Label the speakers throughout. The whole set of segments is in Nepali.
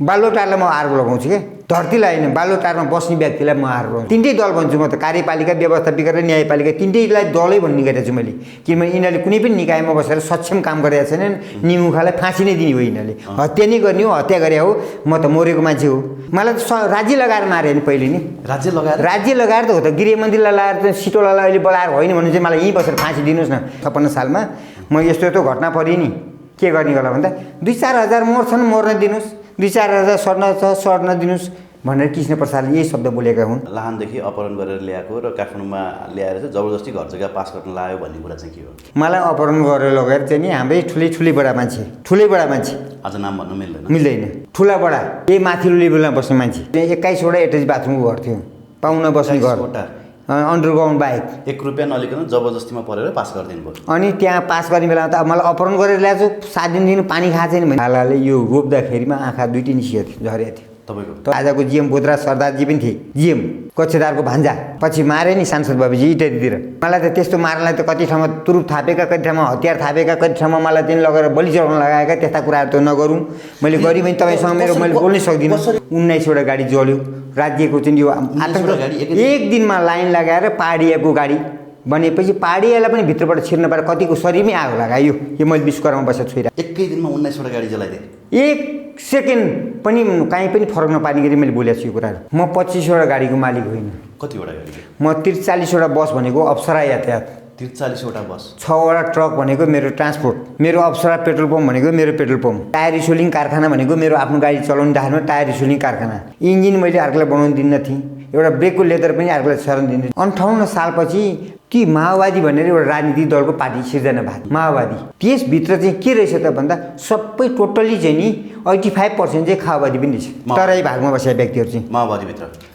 Speaker 1: बालोटारलाई म आरोप लगाउँछु के, धरतीलाई होइन, बालोटारमा बस्ने व्यक्तिलाई म आरोप लगाउँछु। तिनटै दल भन्छु म त, कार्यपालिका, व्यवस्थापिका र न्यायपालिका, तिनटैलाई दलै भन्ने गरेको छु मैले। किनभने यिनीहरूले कुनै पनि निकायमा बसेर सक्षम काम गरेका छैनन्। निमुखालाई फाँसी नै दिने हो, यिनीहरूले हत्या नै गर्ने हो, हत्या गरे हो। म त मरेको मान्छे हो, मलाई त राज्य लगाएर मारे नि पहिले नि, राज्य लगाएर त हो त, गृहमन्त्रीलाई लगाएर त सिटोलालाई अहिले बोलाएर होइन भने चाहिँ मलाई यहीँ बसेर फाँसी दिनुहोस् न। 56 सालमा म यस्तो घटना पऱ्यो नि, के गर्ने होला भन्दा 2-4 हजार मर्छन्, मर्न दिनुहोस्, 2-4 हजार सर्न छ सर्न दिनुहोस् भनेर कृष्ण प्रसादले यही शब्द बोलेका हुन्।
Speaker 2: लाहानदेखि अपहरण गरेर ल्याएको र काठमाडौँमा ल्याएर चाहिँ जबरजस्ती घर जग्गा पास गर्न लाग्यो भन्ने कुरा चाहिँ के हो?
Speaker 1: मलाई अपहरण गरेर लगेर चाहिँ नि हाम्रै ठुलै बडा मान्छे
Speaker 2: आज नाम भन्नु
Speaker 1: मिल्दैन, ठुला बडा, यही माथिल्लो लेभलमा बस्ने मान्छे, 21वटा एटेच बाथरुमको घर थियो, पाहुना बस्ने घर, अन्डरग्राउन्ड बाहेक।
Speaker 2: 1 रुपियाँ नलिकन जबरजस्तीमा परेर पास गरिदिनु भयो।
Speaker 1: अनि त्यहाँ पास गर्ने बेलामा त मलाई अपहरण गरेर ल्याएको 7 दिनदेखि पानी खाएको छैन भने हालाले यो रोप्दाखेरिमा आँखा दुईटी निस्किएको थियो, झरेको थियो।
Speaker 2: तपाईँको
Speaker 1: आजको जिएम बोधराज सरदारजी पनि थिए, जिएम कक्षदारको भान्जा, पछि मारे नि सांसद बाबुजी इत्यादितिर। मलाई त त्यस्तो मार्नलाई त कति ठाउँमा तुरुप थापेका, कति ठाउँमा हतियार थापेका, कति ठाउँमा मलाई त्यहाँ लगेर बलि चढाउन लगाएका, त्यस्ता कुराहरू त नगरौँ। मैले गरी भने तपाईँसँग मैले बोल्नै सक्दिनँ। 19वटा गाडी जल्यो, राज्यको चाहिँ यो आतङ्क। एक दिनमा लाइन लगाएर पहाडियाको गाडी बनेपछि पहाडियालाई पनि भित्रबाट छिर्न पाएर कतिको शरीरमै आगो लगायो। यो मैले विश्वकर्मा बसेर छोइरा
Speaker 2: एकै दिनमा 19वटा गाडी जलाइदिए।
Speaker 1: 1 सेकेन्ड पनि कहीँ पनि फरक नपार्ने गरी मैले बोलेको छु यो कुराहरू। म 25वटा गाडीको मालिक होइन।
Speaker 2: कतिवटा गाडी?
Speaker 1: म 43वटा बस भनेको अप्सरा यातायात,
Speaker 2: 43वटा बस,
Speaker 1: 6वटा ट्रक भनेको मेरो ट्रान्सपोर्ट, मेरो अप्सरा पेट्रोल पम्प भनेको मेरो पेट्रोल पम्प, टायर रिसोलिङ कारखाना भनेको मेरो आफ्नो गाडी चलाउने दाखिलमा टायर रिसोलिङ कारखाना, इन्जिन मैले अर्कोलाई बनाउनु दिन्न थिएँ, एउटा ब्रेकको लेदर पनि अर्कोलाई सरण दिन्थेँ। 58 सालपछि कि माओवादी भनेर एउटा राजनीतिक दलको पार्टी सिर्जना भएको माओवादी, त्यसभित्र चाहिँ के रहेछ त भन्दा सबै टोटल्ली चाहिँ नि 85% चाहिँ खाओवादी पनि रहेछ। तराई भागमा बसेका व्यक्तिहरू चाहिँ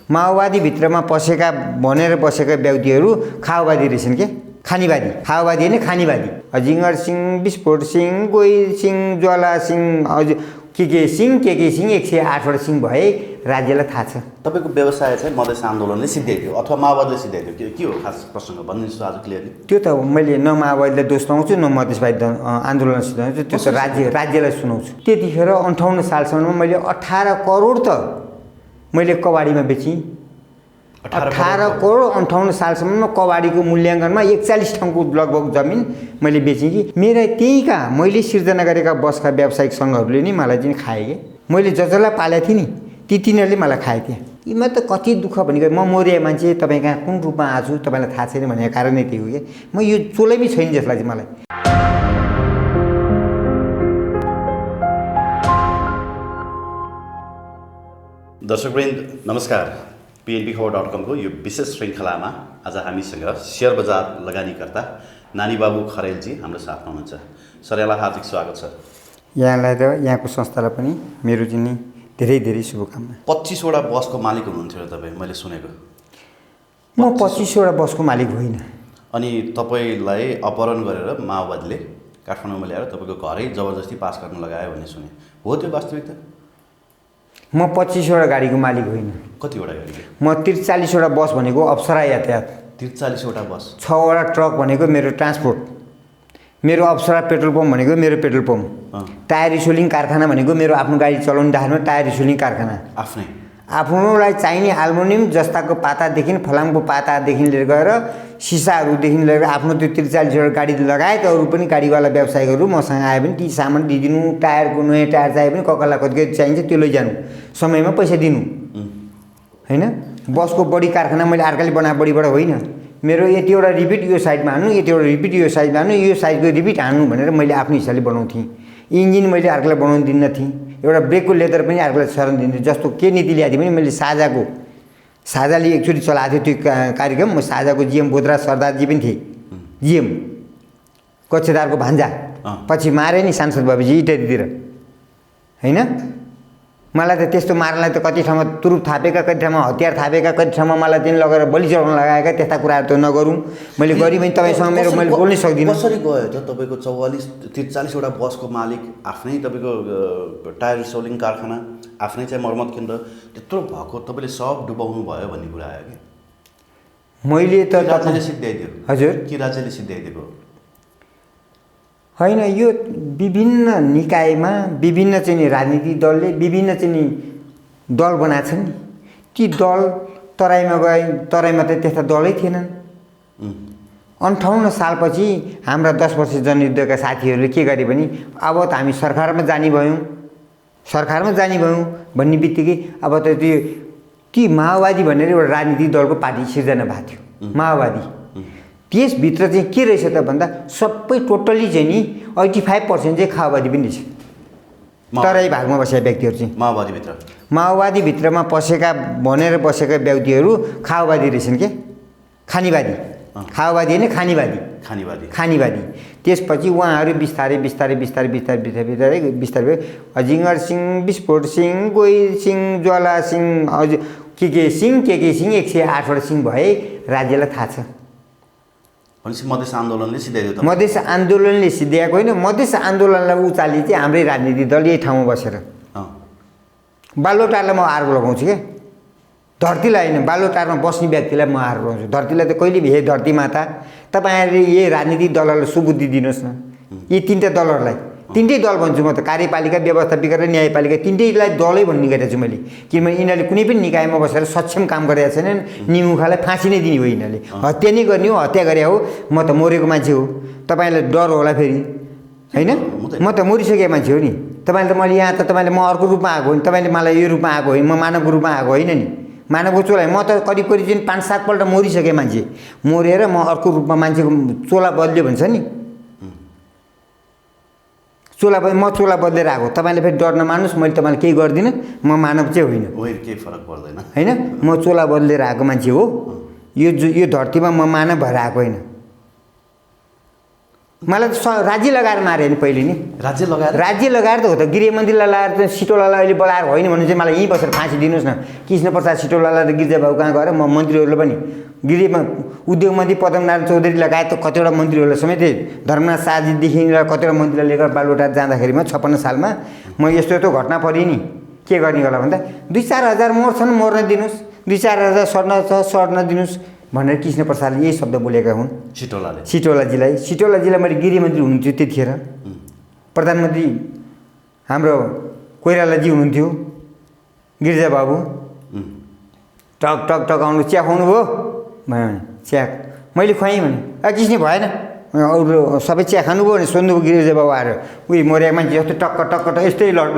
Speaker 1: माओवादीभित्रमा पसेका भनेर बसेका व्यक्तिहरू खाओवादी रहेछन् के, खानीवादी, खाओवादी होइन खानीवादी। जिङ्गर सिंह, विस्फोट सिंह, गोइल सिंह, ज्वाला सिंह, हजुर के सिंह 108वटा सिंह भए राज्यलाई थाहा छ।
Speaker 2: तपाईँको व्यवसाय चाहिँ मधेस आन्दोलनले सिद्ध्याइदियो अथवा माओवादीले सिद्ध्याइदियो, के हो खास प्रसङ्ग भनिदिनुहोस् आज क्लियरली।
Speaker 1: त्यो त मैले न माओवादीलाई दोष लगाउँछु न मधेसवादी आन्दोलन सुनाउँछु, त्यो त राज्यलाई सुनाउँछु। त्यतिखेर 58 सालसम्ममा मैले 18 करोड त मैले कबाडीमा बेचेँ। 18 करोड 58 सालसम्ममा कबाडीको मूल्याङ्कनमा 41 ठाउँको लगभग जमिन मैले बेचेँ कि मेरो त्यहीँका मैले सिर्जना गरेका बसका व्यावसायिक सङ्घहरूले नि मलाई चाहिँ खाएँ कि मैले जसलाई पालेको थिएँ नि ती तिनीहरूले मलाई खाए थिएँ। यीमा त कति दुःख भनेको म मरिया मान्छे तपाईँ कहाँ कुन रूपमा आछु तपाईँलाई थाहा छैन भनेको कारण नै त्यही हो कि म यो चोलैमै छैन जसलाई चाहिँ मलाई।
Speaker 2: दर्शकवृन्द नमस्कार, PNBखबर.com को यो विशेष श्रृङ्खलामा आज हामीसँग सेयर बजार लगानीकर्ता नानीबाबु खरेलजी हाम्रो साथमा हुनुहुन्छ। सर, यहाँलाई हार्दिक स्वागत छ।
Speaker 1: यहाँलाई र यहाँको संस्थालाई पनि मेरो चाहिँ धेरै धेरै शुभकामना।
Speaker 2: 25वटा बसको मालिक हुनुहुन्थ्यो र तपाईँ, मैले सुनेको।
Speaker 1: म 25वटा बसको मालिक होइन।
Speaker 2: अनि तपाईँलाई अपहरण गरेर माओवादीले काठमाडौँमा ल्याएर तपाईँको घरै जबरजस्ती पास गर्न लगायो भन्ने सुने, हो त्यो वास्तविकता?
Speaker 1: म 25वटा गाडीको मालिक होइन।
Speaker 2: कतिवटा गाडी?
Speaker 1: म 43वटा बस भनेको अप्सरा यातायात,
Speaker 2: 43वटा बस,
Speaker 1: 6वटा ट्रक भनेको मेरो ट्रान्सपोर्ट, मेरो अप्सरा पेट्रोल पम्प भनेको मेरो पेट्रोल पम्प, टायर रिसोलिङ कारखाना भनेको मेरो आफ्नो गाडी चलाउने दाखिलमा टायर रिसोलिङ कारखाना, आफ्नोलाई चाहिने एल्युमिनियम जस्ताको पातादेखि फलामको पातादेखि लिएर गएर सिसाहरूदेखि लिएर आफ्नो त्यो 43वटा गाडी लगायत अरू पनि गाडीवाला व्यवसायिकहरू मसँग आए पनि ती सामान दिइदिनु, टायरको नयाँ टायर चाहिए पनि ककरलाई कति चाहिन्छ त्यो लैजानु, समयमा पैसा दिनु होइन। बसको बडी कारखाना मैले अर्काले बनाएको बडीबाट होइन, मेरो यतिवटा रिपिट यो साइडमा हान्नु, यतिवटा रिपिट यो साइडमा हान्नु, यो साइडको रिपिट हान्नु भनेर मैले आफ्नो हिसाबले बनाउँथेँ। इन्जिन मैले अर्कालाई बनाउनु दिन्न थिएँ, एउटा ब्रेकको लेदर पनि अर्कालाई सरण दिन्थेँ। जस्तो के नीति ल्याएको थिएँ भने मैले साझाले एकचोटि चलाएको थियो त्यो कार्यक्रम। म साझाको जिएम बोधराज सरदारजी पनि थिए, जिएम कक्षदारको भान्जा, पछि मारे नि सांसद बाबुजी इत्यादितिर होइन। मलाई त त्यस्तो मार्नलाई त कति ठाउँमा तुरुप थापेका, कति ठाउँमा हतियार थापेका, कति ठाउँमा मलाई त्यहाँ लगेर बलि चढाउन लगाएका, त्यस्ता कुराहरू त नगरौँ। मैले गरी भने तपाईँसँग मैले बोल्नै सक्दिनँ।
Speaker 2: कसरी गयो त तपाईँको 43वटा बसको मालिक, आफ्नै तपाईँको टायर रिसोलिङ कारखाना, आफ्नै चाहिँ मर्मत केन्द्र, त्यत्रो भएको तपाईँले सब डुबाउनु भयो भन्ने कुरा आयो कि?
Speaker 1: मैले त
Speaker 2: राज्यले सिद्ध्याइदियो।
Speaker 1: हजुर,
Speaker 2: कि राज्यले सिद्ध्याइदिएको?
Speaker 1: होइन, यो विभिन्न निकायमा विभिन्न चाहिँ नि राजनीतिक दलले विभिन्न चाहिँ नि दल बनाएको छन् नि। ती दल तराईमा गए, तराईमा त त्यस्ता दलै थिएनन्। 58 सालपछि हाम्रा 10 वर्ष जनयुद्धका साथीहरूले के गरे भने अब त हामी सरकारमा जाने भयौँ भन्ने बित्तिकै अब त त्यो ती माओवादी भनेर एउटा राजनीतिक दलको पार्टी सिर्जना भएको थियो, माओवादी। त्यसभित्र चाहिँ के रहेछ त भन्दा सबै टोटल्ली चाहिँ नि 85% चाहिँ खाओवादी पनि रहेछ। तराई भागमा बसेका व्यक्तिहरू चाहिँ माओवादीभित्रमा बसेका व्यक्तिहरू खाओवादी रहेछन् के, खानीवादी। खाओवादी होइन, खानीवादी। त्यसपछि उहाँहरू बिस्तारै अजिङ्गर सिंह, विस्फोट सिंह, गोइल सिंह, ज्वाला सिंह, के सिंह 108वटा सिंह भए राज्यलाई थाहा छ।
Speaker 2: मधेस आन्दोलनले
Speaker 1: सिद्ध्याएको होइन, मधेस आन्दोलनलाई उचाली चाहिँ हाम्रै राजनीतिक दल यही ठाउँमा बसेर बालोटारलाई म आरोप लगाउँछु क्या, धरतीलाई होइन, बालोटारमा बस्ने व्यक्तिलाई म आरोप लगाउँछु। धरतीलाई त कहिले हे धरती माता, तपाईँहरूले यही राजनीतिक दलहरूलाई सुबुद्धि दिनुहोस् न। यी तिनवटा दलहरूलाई, तिनटै दल भन्छु म त, कार्यपालिका, व्यवस्थापिका र न्यायपालिका, तिनटैलाई दलै भन्ने गरेको छु मैले। किनभने यिनीहरूले कुनै पनि निकायमा बसेर सक्षम काम गरेका छैनन्। निमुखालाई फाँसी नै दिने हो, यिनीहरूले हत्या नै गर्ने हो, हत्या गरे हो। म त मरेको मान्छे हो, तपाईँलाई डर होला फेरि होइन, म त मरिसकेको मान्छे हो नि। तपाईँले त मैले यहाँ त तपाईँले म अर्को रूपमा आएको होइन, तपाईँले मलाई यो रूपमा आएको होइन, म मानवको रूपमा आएको होइन नि। मानवको चोला म त करिब चाहिँ 5-7 पल्ट मरिसकेँ मान्छे, मरेर म अर्को रूपमा मान्छेको चोला बदल्यो भन्छ नि, म चोला बदलेर आएको। तपाईँले फेरि डर नमान्नुहोस्, मैले तपाईँलाई केही गर्दिनँ, म मानव चाहिँ होइन,
Speaker 2: केही फरक पर्दैन
Speaker 1: होइन। म चोला बदलेर आएको मान्छे हो। यो धरतीमा म मानव भएर आएको होइन। मलाई त राज्य लगाएर मारे नि पहिले नि, राज्य लगाएर त हो त। गृहमन्त्रीलाई लगाएर सिटोलालाई अहिले बोलाएर होइन भने चाहिँ मलाई यहीँ बसेर फाँसी दिनुहोस् न। कृष्ण प्रसाद सिटोलालाई र गिरिजाबाबु कहाँ गएर म मन्त्रीहरूले पनि उद्योग मन्त्री पदमनारायण चौधरी लगायत कतिवटा मन्त्रीहरूलाई समेत धर्मनाथ शाहजीदेखि र कतिवटा मन्त्रीलाई लिएर बालुवाटार जाँदाखेरिमा 56 सालमा म यस्तो घटना पऱ्यो नि। के गर्ने होला भन्दा 2-4 हजार मर्छन्, मर्न दिनुहोस्, 2-4 हजार सर्न दिनुहोस् भनेर कृष्ण प्रसादले यही शब्द बोलेका हुन्। सिटोलाजीलाई मैले गृहमन्त्री हुनुहुन्थ्यो त्यतिखेर, प्रधानमन्त्री हाम्रो कोइरालाजी हुनुहुन्थ्यो, गिरिजाबाबु टक आउनु चिया खुवाउनु भयो भने चिया मैले खुवाएँ भने कृष्ण भएन, अरू सबै चिया खानुभयो भने सोध्नुभयो गिरिजाबाबु आएर। उही मरेको मान्छे जस्तो टक्क यस्तै लट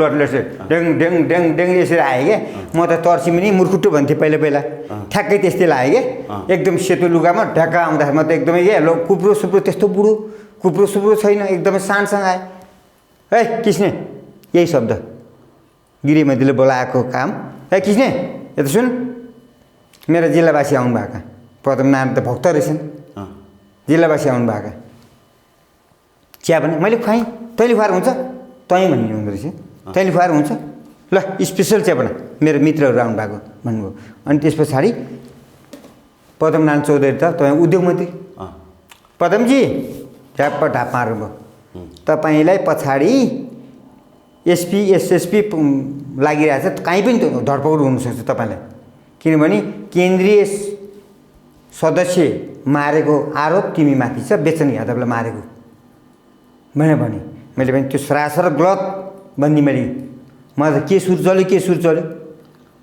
Speaker 1: डेङ यसरी आएँ क्या। म त तर्सी पनि मुर्कुट्टो भन्थेँ पहिला, ठ्याक्कै त्यस्तै लाग्यो क्या। एकदम सेतो लुगामा ढ्याक्का आउँदाखेरि म त एकदमै कुप्रो सुप्रो, त्यस्तो बुढो कुप्रो सुप्रो छैन, एकदमै शानसँग आएँ। है कृष्ण, यही शब्द गृहमन्त्रीले बोलाएको काम। है कृष्ण, यता सुन, मेरा जिल्लावासी आउनु भएका, पदमनारायण त भक्त रहेछन्, जिल्लावासी आउनु भएका, चिया भने मैले खुवाएँ, तैँले खुवाएर हुन्छ, तैँ भन्ने हुँदो रहेछ, तैँले खुवाएर हुन्छ, ल स्पेसल चिया बना, मेरो मित्रहरू आउनु भएको भन्नुभयो। अनि त्यस पछाडि पदमनारायण चौधरी त तपाईँ उद्योग मन्त्री, पदमजी ढ्याप मार्नुभयो, तपाईँलाई पछाडि एसपी एसएसपी लागिरहेछ, कहीँ पनि धरपकड हुनसक्छ तपाईँलाई। किनभने केन्द्रीय सदस्य मारेको आरोप तिमीमाथि छ, बेचन यादवलाई मारेको भने मैले पनि त्यो सरासर गलत भन्ने मैले। मलाई त के सुर चल्यो।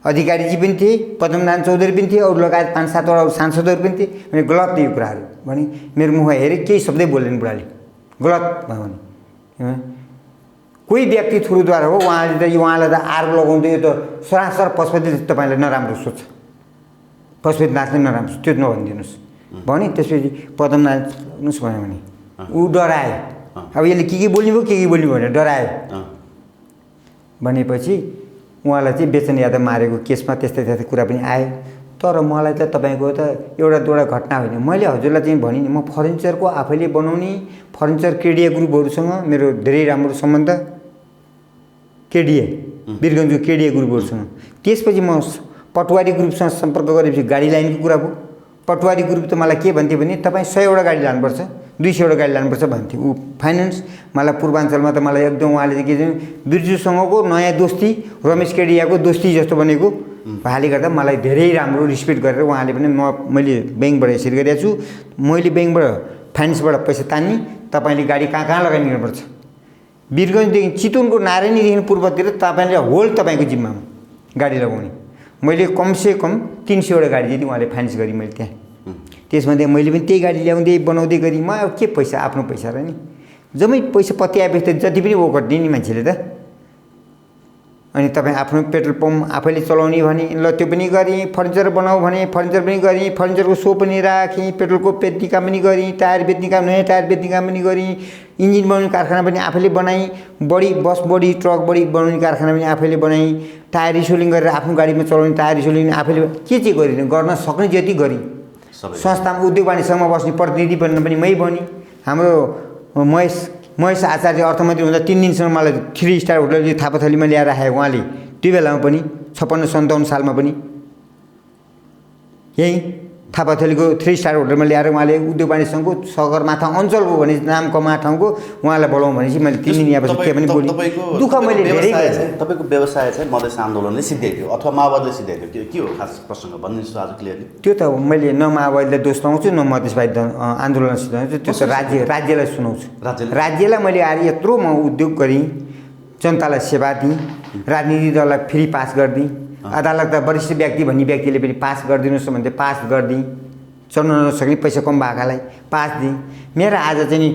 Speaker 1: अधिकारीजी पनि थिए, पदमनारायण चौधरी पनि थिए, अरू लगायत 5-7 वटा सांसदहरू पनि थिए। मैले गलत यो कुराहरू भने मेरो मुख हेरेँ, केही शब्दै बोलेन बुढाले, गलत भयो भने। कोही व्यक्ति थ्रुद्वारा हो, उहाँलाई त आरोप लगाउँदै यो त सरासर पशुपति तपाईँलाई नराम्रो सोच्छ, पशुपति नाच्ने नराम्रो, त्यो नभनिदिनुहोस् भने। त्यसपछि पदमनारायण भन्यो भने ऊ डरायो। अब यसले के बोल्नुभयो भनेर डरायो। भनेपछि उहाँलाई चाहिँ बेचन यादव मारेको केसमा त्यस्तै कुरा पनि आयो। तर मलाई त तपाईँको त एउटा दुईवटा घटना होइन, मैले हजुरलाई चाहिँ भने नि, म फर्निचरको आफैले बनाउने फर्निचर केडिया ग्रुपहरूसँग मेरो धेरै राम्रो सम्बन्ध, केडिए वीरगन्जको केडिए ग्रुपहरूसँग। त्यसपछि म पटवारी ग्रुपसँग सम्पर्क गरेपछि गाडी लाइनको कुरा भयो। पटवारी ग्रुप त मलाई के भन्थ्यो भने तपाईँ 100वटा गाडी लानुपर्छ, 200वटा गाडी लानुपर्छ भन्थ्यो। ऊ फाइनेन्स मलाई पूर्वाञ्चलमा त मलाई एकदम उहाँले चाहिँ के चाहिँ बिर्जुसँगको नयाँ दोस्ती, रमेश केडियाको दोस्ती जस्तो बनेको भाले गर्दा मलाई धेरै राम्रो रिस्पेक्ट गरेर उहाँले पनि मैले ब्याङ्कबाट यसरी गरिरहेको छु, मैले ब्याङ्कबाट फाइनेन्सबाट पैसा तान्ने, तपाईँले गाडी कहाँ कहाँ लगाइदिनुपर्छ। वीरगञ्जदेखि चितवनको नारायणीदेखि पूर्वतिर तपाईँले होल तपाईँको जिम्मामा गाडी लगाउने। मैले कमसेकम 300वटा गाडी जति उहाँले फाइनेन्स गरेँ मैले त्यहाँ। त्यसमध्ये मैले पनि त्यही गाडी ल्याउँदै बनाउँदै गरेँ। म अब के पैसा आफ्नो पैसा र नि जम्मै पैसा पत्ती आएपछि त जति पनि ओगट दिने मान्छेले त। अनि तपाईँ आफ्नो पेट्रोल पम्प आफैले चलाउने भने ल त्यो पनि गरेँ। फर्निचर बनाऊ भने फर्निचर पनि गरेँ। फर्निचरको सो पनि राखेँ। पेट्रोलको बेच्ने काम पनि गरेँ। टायर बेच्ने काम नयाँ टायर बेच्ने काम पनि गरेँ। इन्जिन बनाउने कारखाना पनि आफैले बनाएँ। बस बडी ट्रक बडी बनाउने कारखाना पनि आफैले बनाएँ। टायर रिसोलिङ गरेर आफ्नो गाडीमा चलाउने टायर रिसोलिङ आफैले के गरेँ गर्न सक्ने जति गरेँ। संस्थामा उद्योग वाणिज्य सङ्घमा बस्ने प्रतिनिधि बन्न पनि मै बनी। हाम्रो महेश आचार्य अर्थमन्त्री हुँदा 3 दिनसम्म मलाई 3 स्टार होटल थापाथलीमा ल्याएर राखेको उहाँले। त्यो बेलामा पनि 56-57 सालमा पनि यहीँ थापाथलीको 3 स्टार होटलमा ल्याएर उहाँले उद्योग वाणिज्य सङ्घको सगरमाथा अञ्चलको भने नाम कमा ठाउँको उहाँलाई बोलाउँ भनेपछि मैले 3 दिन यहाँपछि के पनि बोलेँ। दुःख मैले धेरै गरेँ।
Speaker 2: तपाईँको व्यवसाय चाहिँ मधेस आन्दोलनले सिद्ध्याइदियो अथवा माओवादीले सिद्ध्याइदियो के हो खास प्रसङ्ग भनिदिनुहोस् आज क्लियरली।
Speaker 1: त्यो त मैले न माओवादीलाई दोष लाउँछु न मधेसवादी आन्दोलन सिद्ध्याउँछु। त्यो त राज्यलाई सुनाउँछु। राज्यलाई मैले आएर यत्रो म उद्योग गरेँ, जनतालाई सेवा दिएँ, राजनीतिक दललाई फ्री पास गरिदिएँ। अदालत वरिष्ठ व्यक्ति भन्ने व्यक्तिले पनि पास गरिदिनुहोस् भन्दै पास गरिदिएँ। चल्न नसक्ने पैसा कम भएकालाई पास दिएँ। मेरो आज चाहिँ नि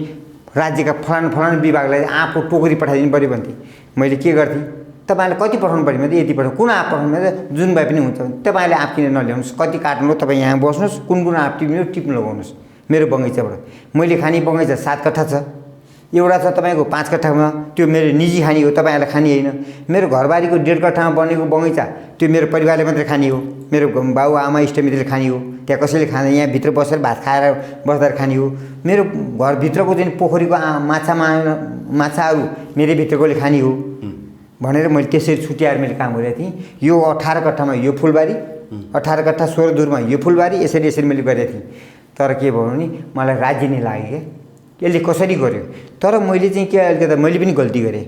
Speaker 1: राज्यका फलाना विभागलाई आँपको टोकरी पठाइदिनु पऱ्यो भन्थे मैले के गर्थेँ। तपाईँले कति पठाउनु पऱ्यो भने यति पठाउनु, कुन आँप पठाउनु भने जुन भए पनि हुन्छ भने तपाईँले आँप किनेर नल्याउनुहोस्। कति काट्नु तपाईँ यहाँ बस्नुहोस्, कुन आँप टिप्नु लगाउनुहोस् मेरो बगैँचाबाट। मैले खाने बगैँचा 7 कट्ठा छ। एउटा छ तपाईँको 5 कट्ठामा, त्यो मेरो निजी खाने हो, तपाईँहरूलाई खाने होइन। मेरो घरबारीको 1.5 कट्ठामा बनेको बगैँचा त्यो मेरो परिवारले मात्रै खाने हो। मेरो बाउ आमा इष्टमित्रले खाने हो। त्यहाँ कसैले खाँदैन, यहाँ भित्र बसेर भात खाएर बस्दा खाने हो। मेरो घरभित्रको चाहिँ पोखरीको माछाहरू मेरै भित्रकोले खाने हो भनेर मैले त्यसरी छुट्याएर मैले काम गरेको थिएँ। यो 18 कट्ठामा यो फुलबारी, 18 कट्ठा 16 दूरमा यो फुलबारी, यसरी मैले गरेको थिएँ। तर के भयो भने मलाई राज्य नै लाग्यो क्या यसले कसरी गर्यो। तर मैले चाहिँ के अलिकति मैले पनि गल्ती गरेँ।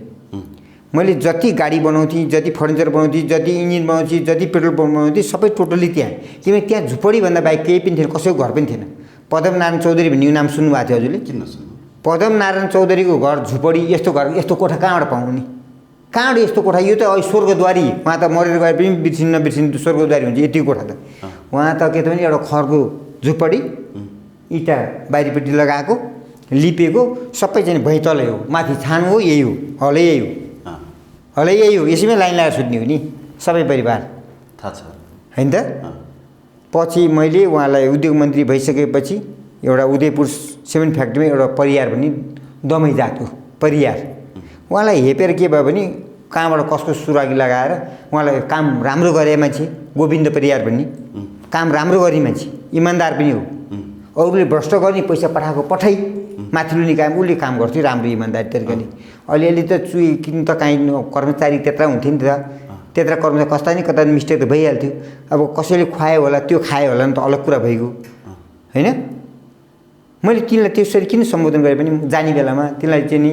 Speaker 1: मैले जति गाडी बनाउँथेँ, जति फर्निचर बनाउँथेँ, जति इन्जिन बनाउँथेँ, जति पेट्रोल पम्प बनाउँथेँ सबै टोटल्ली त्यहाँ। किनभने त्यहाँ झुपडीभन्दा बाहेक केही पनि थिएन, कसैको घर पनि थिएन। पदम नारायण चौधरी भन्ने नाम सुन्नुभएको थियो हजुरले?
Speaker 2: किन सुन्नु?
Speaker 1: पदम नारायण चौधरीको घर झुपडी, यस्तो घर यस्तो कोठा कहाँबाट पाउने? कहाँबाट यस्तो कोठा? यो त स्वर्गद्वारी। उहाँ त मरेर गए पनि बिर्सिन स्वर्गद्वारी हुन्छ यति कोठा त। उहाँ त के त भने एउटा खरको झुपडी, इँटा बाहिरपट्टि लगाएको, लिपेको, सबै चाहिँ भैँतलै हो। माथि छानो हो, यही हो, हलै यही हो, हलै यही हो। यसैमै लाइन लगाएर सुत्ने हो नि सबै परिवार,
Speaker 2: थाहा छ
Speaker 1: होइन त? पछि मैले उहाँलाई उद्योग मन्त्री भइसकेपछि एउटा उदयपुर सिमेन्ट फ्याक्ट्रीमा एउटा परियार भन्ने दमै जात हो परियार, उहाँलाई हेपेर के भयो भने कहाँबाट कसको सुरागी लगाएर उहाँलाई काम राम्रो गरे मान्छे गोविन्द परियार भन्ने, काम राम्रो गर्ने मान्छे, इमान्दार पनि हो। अरूले भ्रष्ट गर्ने पैसा पठाएको पठाइ, माथिल्लो निकायमा उसले काम गर्थ्यो राम्रो इमान्दारी तरिकाले। अलिअलि त चुई किन त काहीँ कर्मचारी त्यत्रा हुन्थ्यो नि त, त्यत्रा कर्मचारी कस्ता नि कता मिस्टेक त भइहाल्थ्यो। अब कसैले खुवायो होला, त्यो खायो होला नि त अलग कुरा भइगयो होइन। मैले तिनलाई त्यसरी किन सम्बोधन गरेँ पनि जाने बेलामा तिनलाई चाहिँ नि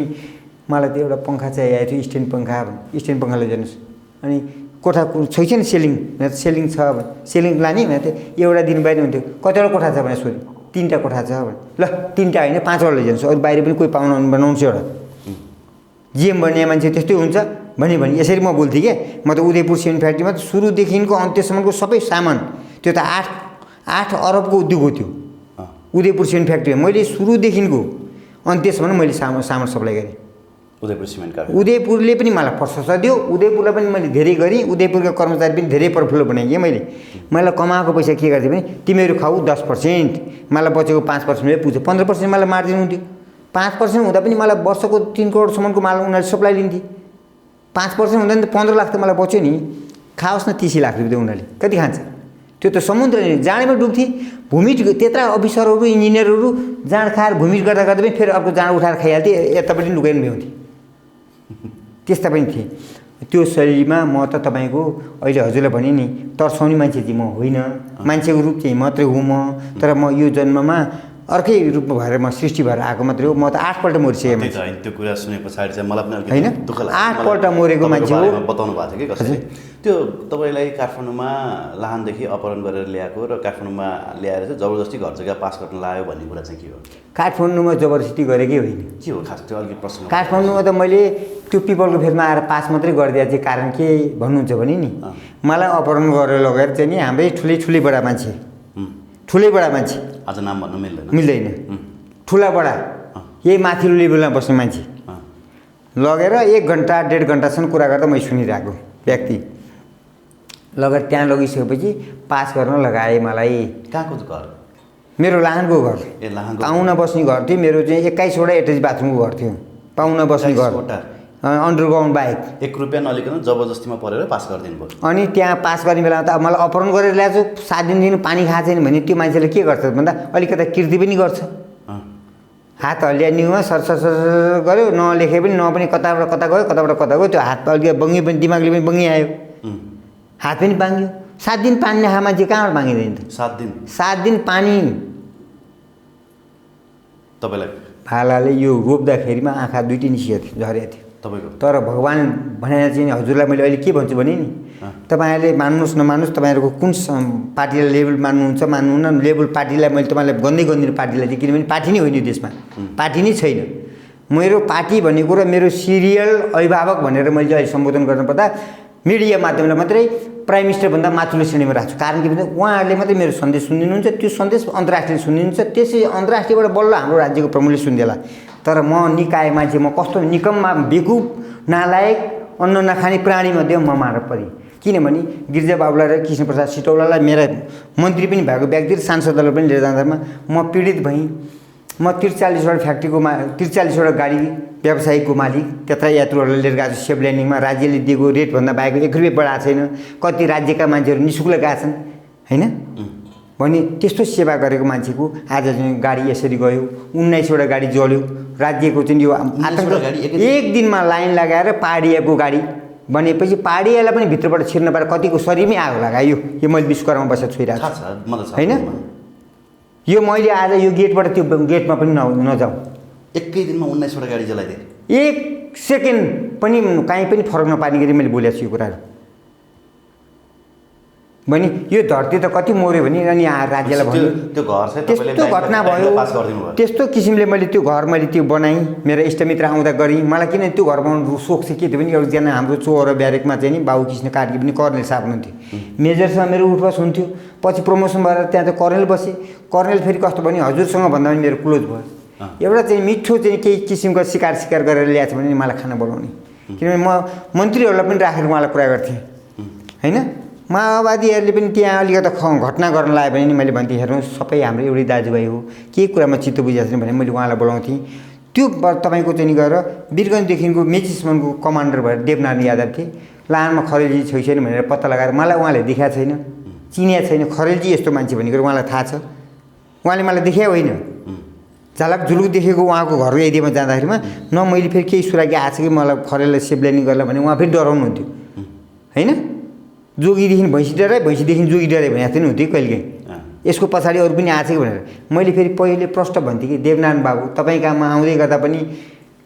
Speaker 1: मलाई त्यो एउटा पङ्खा चाहिएको थियो, स्ट्यान्ड पङ्खा, स्ट्यान्ड पङ्खा लैजानुहोस्। अनि कोठा छैन सेलिङ, सेलिङ छ भने सेलिङ लाने भने त एउटा दिन बाहिर हुन्थ्यो। कतिवटा कोठा छ भने सोध्यो, 3टा कोठा छ भने ल 3टा होइन 5वटा लैजानुहोस्, अरू बाहिर पनि कोही पाउनु बनाउँछ एउटा। जिएम भन्ने मान्छे त्यस्तै हुन्छ भने यसरी म बोल्थेँ क्या। म त उदयपुर सिमेन्ट फ्याक्ट्रीमा त सुरुदेखिको अन्त्यसम्मको सबै सामान, त्यो त 8 अरबको उद्योग हो त्यो उदयपुर सिमेन्ट फ्याक्ट्रीमा। मैले सुरुदेखिको अन्त्यसम्म मैले सामान सप्लाई गरेँ
Speaker 2: उदयपुर सिमेन्ट कारखाना।
Speaker 1: उदयपुरले पनि मलाई प्रशंसा दियो, उदयपुरलाई पनि मैले धेरै गरेँ, उदयपुरका कर्मचारी पनि धेरै प्रफुल्ल बनाएँ क्या मैले। मलाई कमाएको पैसा के गर्थेँ भने तिमीहरू खाऊ 10%, मलाई बचेको 5% पुग्छ, 15% मलाई मार्जिन हुन्थ्यो। 5% हुँदा पनि मलाई वर्षको 3 करोडसम्मको माल उनीहरूले सप्लाई लिन्थे। 5% हुँदा नि त 15 लाख त मलाई बच्यो नि। खाओस् न 30 लाख रुपियाँ उनीहरूले कति खान्छ? त्यो त समुद्र जाँडैमा डुब्थे। भूमिट त्यत्रा अफिसरहरू इन्जिनियरहरू जाँड खाएर भूमिट गर्दा पनि फेरि अर्को जाँड उठाएर खाइहाल्थे, यतापट्टि लुकाइनु भ्याउँथे। त्यस्ता पनि थिए। त्यो शैलीमा म त तपाईँको अहिले हजुरलाई भने नि तर्साउने मान्छे चाहिँ म होइन, मान्छेको रूप चाहिँ मात्रै हुँ म। तर म यो जन्ममा अर्कै रूपमा भएर म सृष्टि भएर आएको मात्रै हो। म त 8 पल्ट मरिसकेँ मान्छे।
Speaker 2: त्यो कुरा सुने पछाडि चाहिँ मलाई पनि
Speaker 1: होइन,
Speaker 2: दुःख लाग्यो।
Speaker 1: 8 पल्ट मरेको मान्छे हो।
Speaker 2: बताउनु भएको थियो कि कसैले त्यो तपाईँलाई काठमाडौँमा लाहानदेखि अपहरण गरेर ल्याएको र काठमाडौँमा ल्याएर चाहिँ जबरजस्ती घर जग्गा पास गर्न लाग्यो भन्ने कुरा चाहिँ के हो?
Speaker 1: काठमाडौँमा जबरजस्ती गरेकै होइन।
Speaker 2: के हो खास त्यो अलिकति प्रश्न?
Speaker 1: काठमाडौँमा त मैले त्यो पिपलको फेदमा आएर पास मात्रै गरिदिएको चाहिँ कारण के भन्नुहुन्छ भने नि, मलाई अपहरण गरेर लगेर चाहिँ नि हाम्रै ठुलै बडा मान्छे, ठुलै बडा मान्छे,
Speaker 2: आज नाम भन्न मिल्दैन,
Speaker 1: ठुला बडा यही माथिल्लो लेभलमा बस्ने मान्छे लगेर 1 घन्टा 1.5 घन्टासम्म कुरा गर्दा मैले सुनिरहेको व्यक्ति लगेर त्यहाँ लगिसकेपछि पास गर्न लगाए मलाई।
Speaker 2: कहाँको घर?
Speaker 1: मेरो लाहानको घर, पाहुना बस्ने घर थियो मेरो चाहिँ 21वटा एट्याच बाथरुमको घर थियो, पाहुना बस्ने घर, अन्डरग्राउन्ड बाहेक।
Speaker 2: 1 रुपियाँ नलिकन जबरजस्तीमा परेर पास गरिदिनु भयो।
Speaker 1: अनि त्यहाँ पास गर्ने बेलामा त अब मलाई अपहरण गरेर ल्याएको 7 दिनदेखि पानी खाएको छैन भने त्यो मान्छेले के गर्छ भन्दा अलिकता कृति पनि गर्छ। हात हल्ल्यानिमा सर गऱ्यो, नलेखे पनि पनि कताबाट कता गयो त्यो हात अलिकति बङ्गी पनि दिमागले पनि बङ्गी आयो, हात पनि बाङ्ग्यो। 7 दिन पानी नखा मान्छे कहाँबाट बाङ्गिँदैन त? 7 दिन पानी।
Speaker 2: तपाईँलाई
Speaker 1: भालाले यो रोप्दाखेरिमा आँखा 2टी निस्किएको थियो, झरेको थियो
Speaker 2: तपाईँको।
Speaker 1: तर भगवान् भनेर चाहिँ हजुरलाई मैले अहिले के भन्छु भने नि, तपाईँहरूले मान्नुहोस् नमान्नुहोस्, तपाईँहरूको कुन पार्टीलाई लेबल मान्नुहुन्छ मान्नुहुन्न, लेबल पार्टीलाई मैले तपाईँलाई गन्दै गरिदिनु पार्टीलाई चाहिँ, किनभने पार्टी नै होइन यो देशमा, पार्टी नै छैन। मेरो पार्टी भनेको र मेरो सिरियल अभिभावक भनेर मैले अहिले सम्बोधन गर्नुपर्दा मिडिया माध्यमले मात्रै प्राइम मिनिस्टरभन्दा माथिल्लो श्रेणीमा राख्छु। कारण के भन्दा उहाँहरूले मात्रै मेरो सन्देश सुनिदिनुहुन्छ, त्यो सन्देश अन्तर्राष्ट्रियले सुनिदिनुहुन्छ, त्यसै अन्तर्राष्ट्रियबाट बल्ल हाम्रो राज्यको प्रमुखले सुनिदेला। तर म निकाय मान्छे, म कस्तो निकममा बेकुब नालायक अन्न नखाने प्राणीमध्ये म मार परेँ। किनभने गिरिजाबाबुलाई र कृष्णप्रसाद सिटौलालाई मेरा मन्त्री पनि भएको व्यक्ति र सांसदलाई पनि लिएर जाँदामा म पीडित भएँ। म 43वटा फ्याक्ट्रीको 43वटा गाडी व्यवसायीको मालिक, त्यत्रा यात्रुहरूलाई लिएर गएको छु सेफ ल्यान्डिङमा। राज्यले दिएको रेटभन्दा बाहेक 1 रुपियाँ बढाएको छैन। कति राज्यका मान्छेहरू निःशुल्क गएका छन् होइन भने त्यस्तो सेवा गरेको मान्छेको आज चाहिँ गाडी यसरी गयो, 19वटा गाडी जल्यो। राज्यको चाहिँ यो आतङ्क 1 दिनमा लाइन लगाएर पाहाडियाको गाडी भनेपछि पाहाडियालाई पनि भित्रबाट छिर्न पाएर कतिको शरीरमै आगो लगायो। यो मैले विश्वकर्मा बसेर छोइरहेको छु होइन। यो मैले आज यो गेटबाट त्यो गेटमा पनि नजाउँ।
Speaker 2: एकै दिनमा 19वटा गाडी जलाइदिए।
Speaker 1: 1 सेकेन्ड पनि कहीँ पनि फरक नपार्ने गरी मैले बोलेको छु यो कुराहरू। भने यो धरती त कति मऱ्यो भने अनि राज्यलाई भन्यो
Speaker 2: त्यो घर चाहिँ
Speaker 1: त्यस्तो घटना भयो, त्यस्तो किसिमले मैले त्यो घर त्यो बनाएँ। मेरो इष्टमित्र आउँदा गरेँ। मलाई किन त्यो घर बनाउनु सोख चाहिँ के थियो भने एकजना हाम्रो चौर ब्यारेकमा चाहिँ नि बाबु कृष्ण कार्की पनि कर्नेल साहब हुनुहुन्थ्यो, मेजरसँग मेरो उठबस हुन्थ्यो। पछि प्रमोसन भएर त्यहाँ त कर्नेल बसेँ। कर्नेल फेरि कस्तो भने हजुरसँग भन्दा पनि मेरो क्लोज भयो। एउटा चाहिँ मिठो चाहिँ केही किसिमको शिकार गरेर ल्याएको छ भने मलाई खाना बोलाउने, किनभने म मन्त्रीहरूलाई पनि राखेर उहाँलाई कुरा गर्थेँ होइन। माओवादीहरूले पनि त्यहाँ अलिकति घटना गर्न लाग्यो भने नि मैले भन्थेँ हेर्नुहोस् सबै हाम्रो एउटै दाजुभाइ हो, के कुरामा चित्त बुझाएको छैन भने मैले उहाँलाई बोलाउँथेँ। त्यो तपाईँको चाहिँ गएर वीरगन्जदेखिको मेचीसम्मको कमान्डर भएर देवनारायण यादव थिए। लाहानमा खरेलजी छैन भनेर पत्ता लगाएर मलाई उहाँले देखाएको छैन, चिनिया छैन। खरेलजी यस्तो मान्छे भनेको उहाँलाई थाहा छ, उहाँले मलाई देखाएको होइन। झलक झुलुक देखेको उहाँको घरको एरियामा जाँदाखेरिमा न मैले फेरि केही सुराकी आएको छ कि मलाई खरेललाई सेफ ल्यान्डिङ गर्ला भने उहाँ फेरि डराउनुहुन्थ्यो होइन। जोगीदेखि भैँसी डराए, भैँसीदेखि जोगी डराए भने चाहिँ हुन्थ्यो कहिलेकाहीँ, यसको पछाडि अरू पनि आएको छ कि भनेर। मैले फेरि पहिले प्रश्न भन्थेँ कि देवनारायण बाबु तपाईँ कहाँमा आउँदै गर्दा पनि